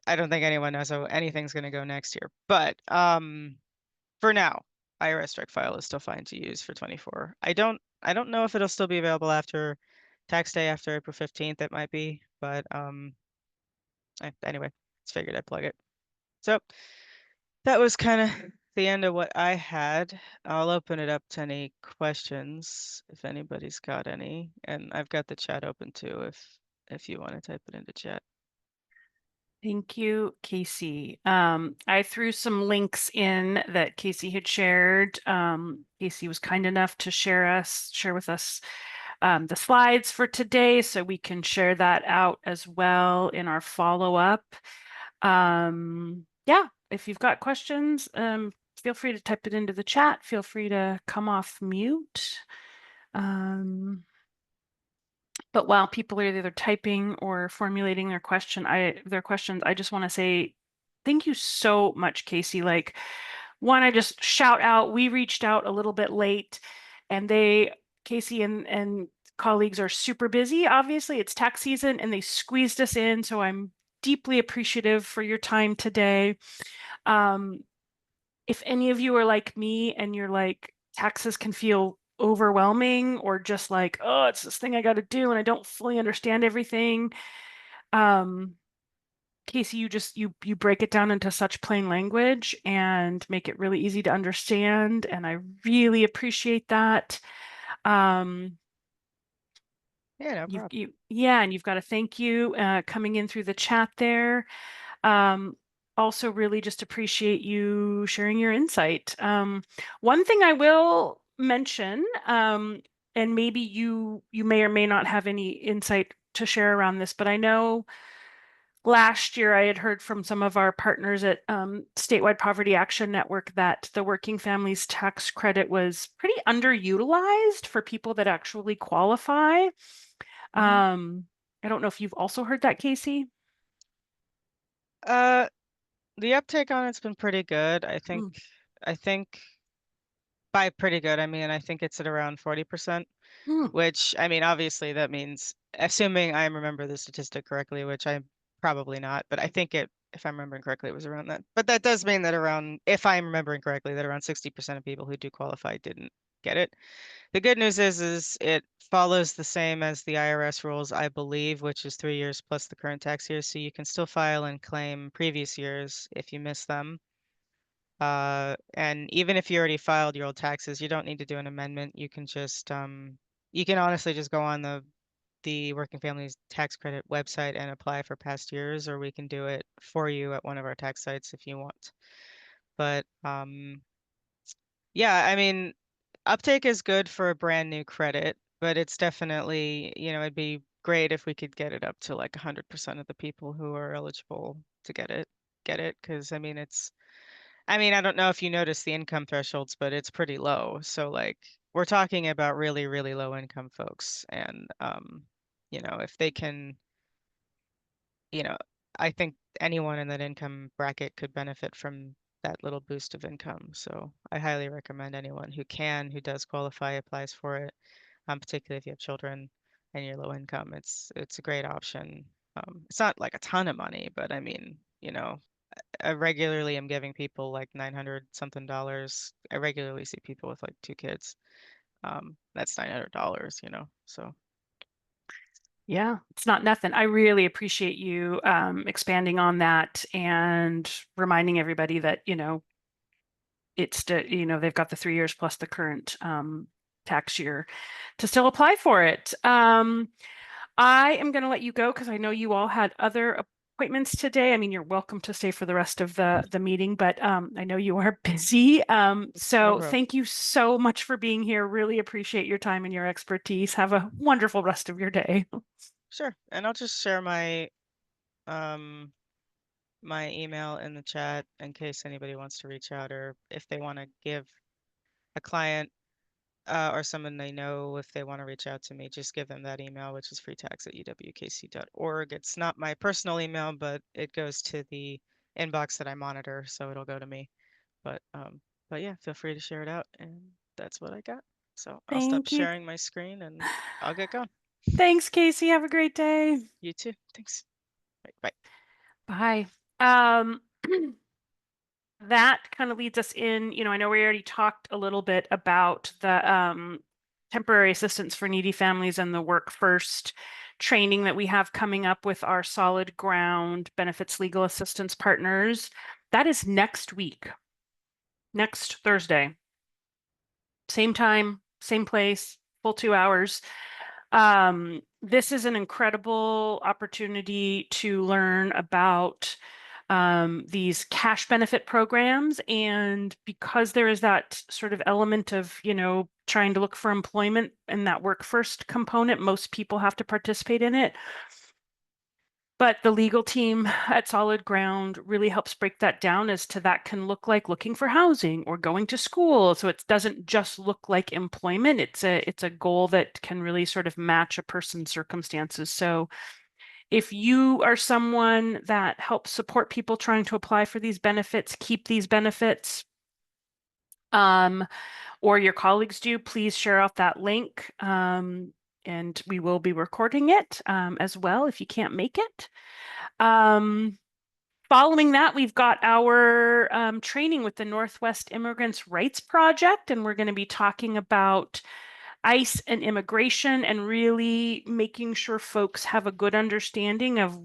I don't think anyone knows how anything's going to go next year. But for now, IRS direct file is still fine to use for 24. I don't know if it'll still be available after tax day, after April 15th. It might be, but anyway, it's figured I'd plug it. So that was kind of the end of what I had. I'll open it up to any questions if anybody's got any, and I've got the chat open too if you want to type it into chat. Thank you, Casey. I threw some links in that Casey had shared. Casey was kind enough to share with us the slides for today, so we can share that out as well in our follow-up. Yeah, if you've got questions, feel free to type it into the chat. Feel free to come off mute. But while people are either typing or formulating their questions, I just want to say thank you so much, Casey. Like, one, I just shout out, we reached out a little bit late, and Casey and colleagues are super busy. Obviously, it's tax season, and they squeezed us in, so I'm deeply appreciative for your time today. If any of you are like me and you're like, taxes can feel overwhelming or just like, oh, it's this thing I got to do and I don't fully understand everything. Casey, you break it down into such plain language and make it really easy to understand, and I really appreciate that. Yeah, no problem. And you've got a thank you coming in through the chat there. Also really just appreciate you sharing your insight. One thing I will mention, and maybe you may or may not have any insight to share around this, but I know last year I had heard from some of our partners at Statewide Poverty Action Network that the Working Families Tax Credit was pretty underutilized for people that actually qualify. I don't know if you've also heard that, Casey. The uptake on it's been pretty good. I think by pretty good, I mean, I think it's at around 40%, which, I mean, obviously that means, assuming I remember the statistic correctly, which I'm probably not, but I think if I'm remembering correctly, it was around that. But that does mean that if I'm remembering correctly, that around 60% of people who do qualify didn't get it. The good news is it follows the same as the IRS rules, I believe, which is 3 years plus the current tax year. So you can still file and claim previous years if you miss them. And even if you already filed your old taxes, you don't need to do an amendment. You can just, you can honestly just go on the Working Families Tax Credit website and apply for past years, or we can do it for you at one of our tax sites if you want. But yeah, I mean, uptake is good for a brand new credit, but it's definitely, it'd be great if we could get it up to like 100% of the people who are eligible to get it. Because I don't know if you notice the income thresholds, but it's pretty low. So like we're talking about really, really low income folks. And if they can, I think anyone in that income bracket could benefit from that little boost of income. So I highly recommend anyone who does qualify, applies for it, particularly if you have children and you're low income. It's a great option. It's not like a ton of money, but I mean, I regularly am giving people like $900 something. I regularly see people with like 2 kids. That's $900, so. Yeah, it's not nothing. I really appreciate you expanding on that and reminding everybody that, it's they've got the 3 years plus the current tax year to still apply for it. I am going to let you go because I know you all had other appointments today. I mean, you're welcome to stay for the rest of the meeting, but I know you are busy. No So problem. thank you so much for being here. Really appreciate your time and your expertise. Have a wonderful rest of your day. Sure. And I'll just share um my email in the chat in case anybody wants to reach out, or if they want to give a client or someone they know, if they want to reach out to me, just give them that email, which is freetax@uwkc.org. It's not my personal email, but it goes to the inbox that I monitor, so it'll go to me. But yeah, feel free to share it out, and that's what I got. So I'll stop Thank you. sharing my screen and I'll get going. Thanks, Casey. Have a great day. You too. Thanks. Bye. Bye. That kind of leads us in, I know we already talked a little bit about the temporary assistance for needy families and the Work First training that we have coming up with our Solid Ground Benefits Legal Assistance partners. That is next week, next Thursday. Same time, same place, full 2 hours. This is an incredible opportunity to learn about these cash benefit programs. And because there is that sort of element of, trying to look for employment and that Work First component, most people have to participate in it. But the legal team at Solid Ground really helps break that down as to that can look like looking for housing or going to school. So it doesn't just look like employment. It's a goal that can really sort of match a person's circumstances. So if you are someone that helps support people trying to apply for these benefits, keep these benefits, or your colleagues do, please share out that link. And we will be recording it as well if you can't make it. Following that, we've got our training with the Northwest Immigrants' Rights Project, and we're going to be talking about ICE and immigration and really making sure folks have a good understanding of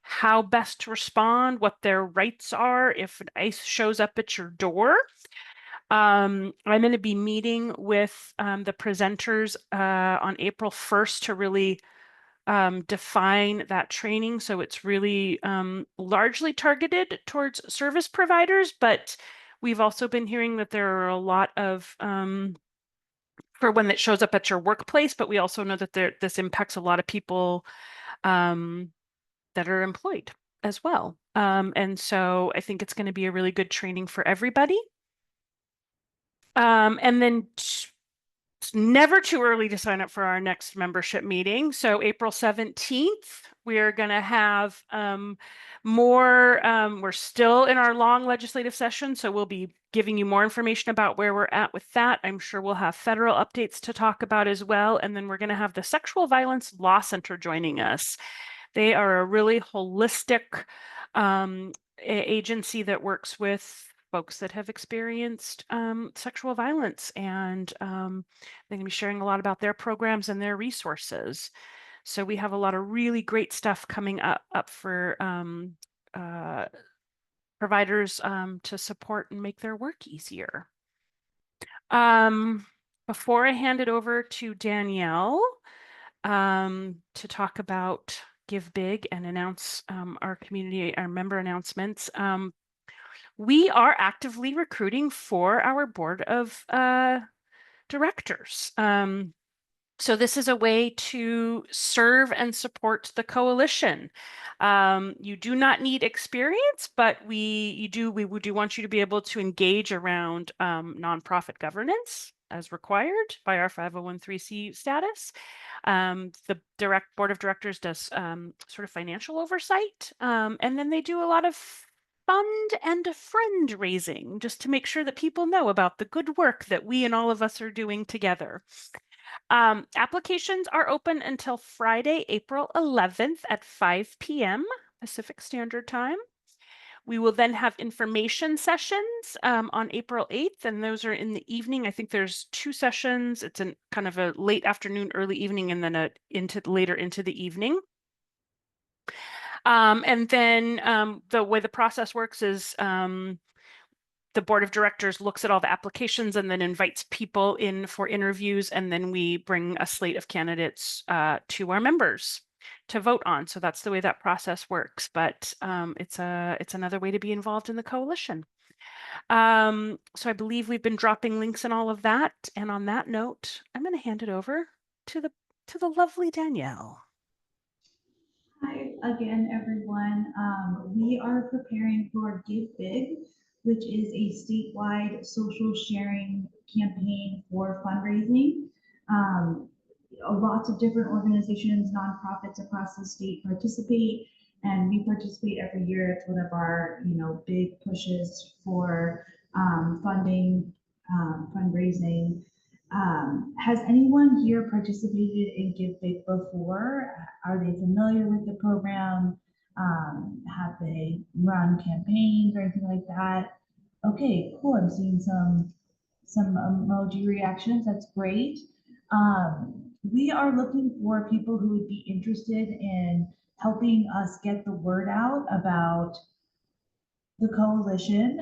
how best to respond, what their rights are if an ICE shows up at your door. I'm going to be meeting with the presenters on April 1st to really define that training. So it's really largely targeted towards service providers, but we've also been hearing that there are a lot of for when it shows up at your workplace, but we also know that this impacts a lot of people that are employed as well. And so I think it's going to be a really good training for everybody. And then it's never too early to sign up for our next membership meeting. So April 17th, we are going to have more, we're still in our long legislative session, so we'll be giving you more information about where we're at with that. I'm sure we'll have federal updates to talk about as well. And then we're going to have the Sexual Violence Law Center joining us. They are a really holistic agency that works with folks that have experienced sexual violence, and they're going to be sharing a lot about their programs and their resources. So we have a lot of really great stuff coming up for providers to support and make their work easier. Before I hand it over to Danielle to talk about Give Big and announce our member announcements, we are actively recruiting for our board of directors. So this is a way to serve and support the coalition. You do not need experience, but we do want you to be able to engage around nonprofit governance as required by our 501(c)(3) status. The board of directors does sort of financial oversight, and then they do a lot of fund and fundraising just to make sure that people know about the good work that we and all of us are doing together. Applications are open until Friday, April 11th at 5 p.m. Pacific Standard Time. We will then have information sessions on April 8th, and those are in the evening. I think there's 2 sessions. It's a kind of a late afternoon, early evening, and then later into the evening. And then the way the process works is the board of directors looks at all the applications and then invites people in for interviews, and then we bring a slate of candidates to our members to vote on. So that's the way that process works. But it's another way to be involved in the coalition. So I believe we've been dropping links and all of that. And on that note, I'm going to hand it over to the lovely Danielle. Hi again, everyone. We are preparing for Give Big, which is a statewide social sharing campaign for fundraising. Lots of different organizations, nonprofits across the state participate, and we participate every year. It's one of our, big pushes for funding, fundraising. Has anyone here participated in Give Big before? Are they familiar with the program? Have they run campaigns or anything like that? Okay, cool. I'm seeing some emoji reactions. That's great. We are looking for people who would be interested in helping us get the word out about the coalition.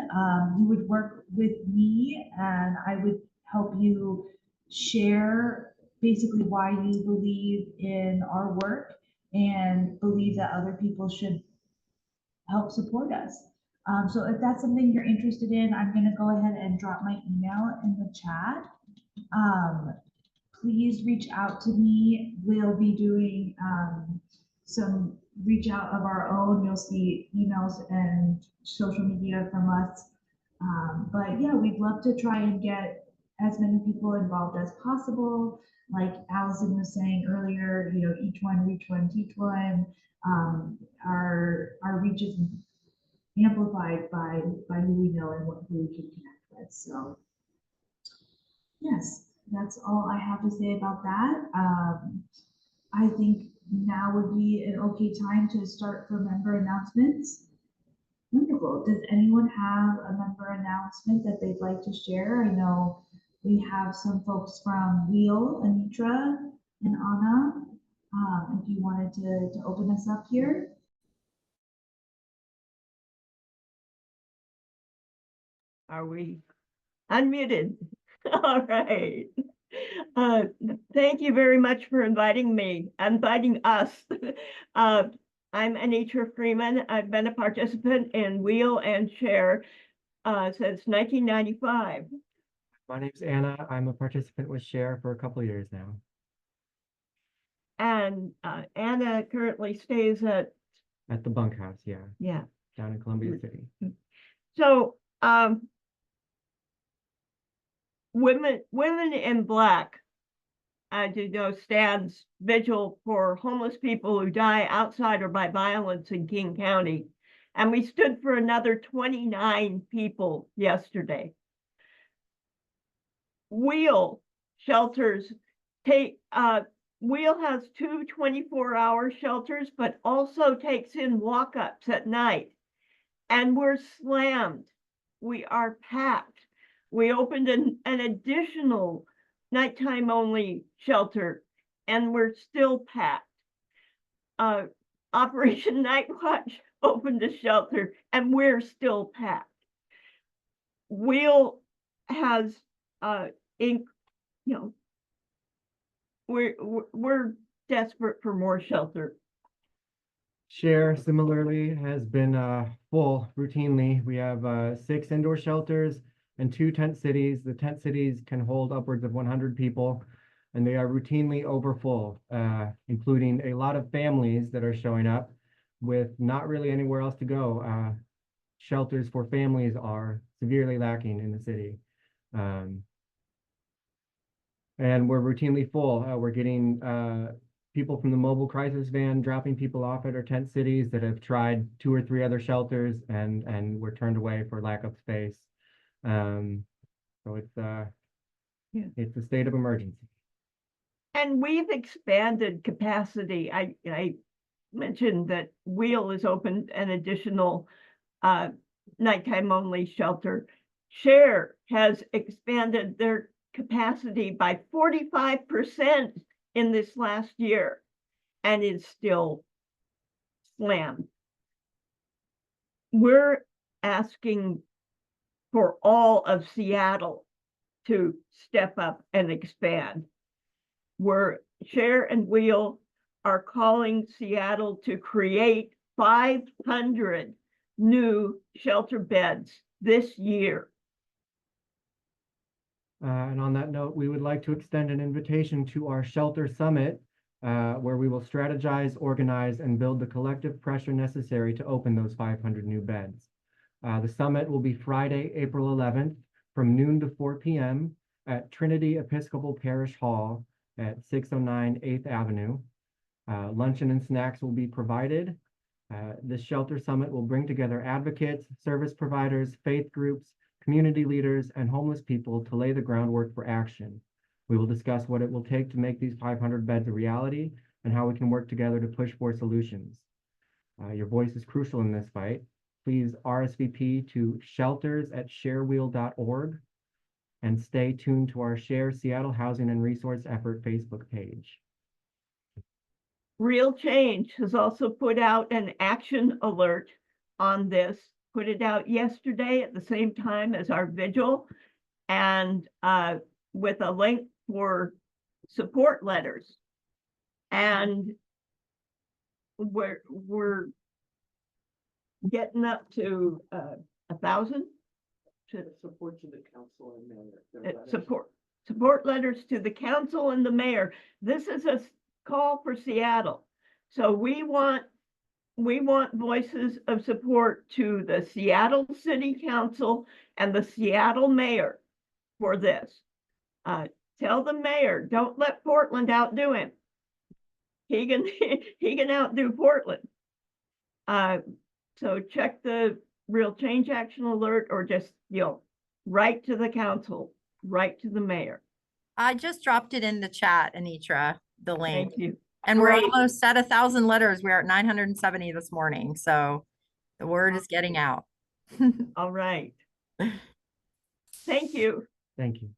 You would work with me, and I would help you share basically why you believe in our work and believe that other people should help support us. So if that's something you're interested in, I'm going to go ahead and drop my email in the chat. Please reach out to me. We'll be doing some reach out of our own. You'll see emails and social media from us. But yeah, we'd love to try and get as many people involved as possible. Like Allison was saying earlier, each one, reach one, teach one. Our reach is amplified by who we know and who we can connect with. So yes, that's all I have to say about that. I think now would be an okay time to start for member announcements. Wonderful. Does anyone have a member announcement that they'd like to share? I know we have some folks from Wheel, Anitra, and Anna. If you wanted to open us up here. Are we unmuted? All right. Thank you very much for inviting us. I'm Anitra Freeman. I've been a participant in Wheel and Share since 1995. My name's Anna. I'm a participant with Share for a couple of years now. And Anna currently stays at the bunkhouse, yeah, down in Columbia City. So Women in Black, as you know, stands vigil for homeless people who die outside or by violence in King County. And we stood for another 29 people yesterday. Wheel shelters Wheel has 2 24-hour shelters, but also takes in walk-ups at night. And we're slammed. We are packed. We opened an additional nighttime only shelter, and we're still packed. Operation Night Watch opened a shelter, and we're still packed. Wheel has, we're desperate for more shelter. Share similarly has been full routinely. We have 6 indoor shelters and 2 tent cities. The tent cities can hold upwards of 100 people, and they are routinely overfull, including a lot of families that are showing up with not really anywhere else to go. Shelters for families are severely lacking in the city. And we're routinely full. We're getting people from the mobile crisis van dropping people off at our tent cities that have tried 2 or 3 other shelters and were turned away for lack of space. So it's a state of emergency. And we've expanded capacity. I mentioned that Wheel has opened an additional nighttime only shelter. Share has expanded their capacity by 45% in this last year and is still slammed. We're asking for all of Seattle to step up and expand. Share and Wheel are calling Seattle to create 500 new shelter beds this year. And on that note, we would like to extend an invitation to our Shelter Summit, where we will strategize, organize, and build the collective pressure necessary to open those 500 new beds. The summit will be Friday, April 11th from noon to 4 p.m. at Trinity Episcopal Parish Hall at 609 8th Avenue. Luncheon and snacks will be provided. This Shelter Summit will bring together advocates, service providers, faith groups, community leaders, and homeless people to lay the groundwork for action. We will discuss what it will take to make these 500 beds a reality and how we can work together to push for solutions. Your voice is crucial in this fight. Please RSVP to shelters@sharewheel.org and stay tuned to our Share Seattle Housing and Resource Effort Facebook page. Real Change has also put out an action alert on this, put it out yesterday at the same time as our vigil, and with a link for support letters. And we're getting up to 1,000 Support to the council and mayor. support letters to the council and the mayor. This is a call for Seattle. So we want voices of support to the Seattle City Council and the Seattle mayor for this. Tell the mayor, don't let Portland outdo him. He can outdo Portland. So check the Real Change Action Alert, or just, write to the council, write to the mayor. I just dropped it in the chat, Anitra, the link. Thank you. And we're Great. almost at 1,000 letters. We're at 970 this morning. So the word is getting out. All right. Thank you. Thank you.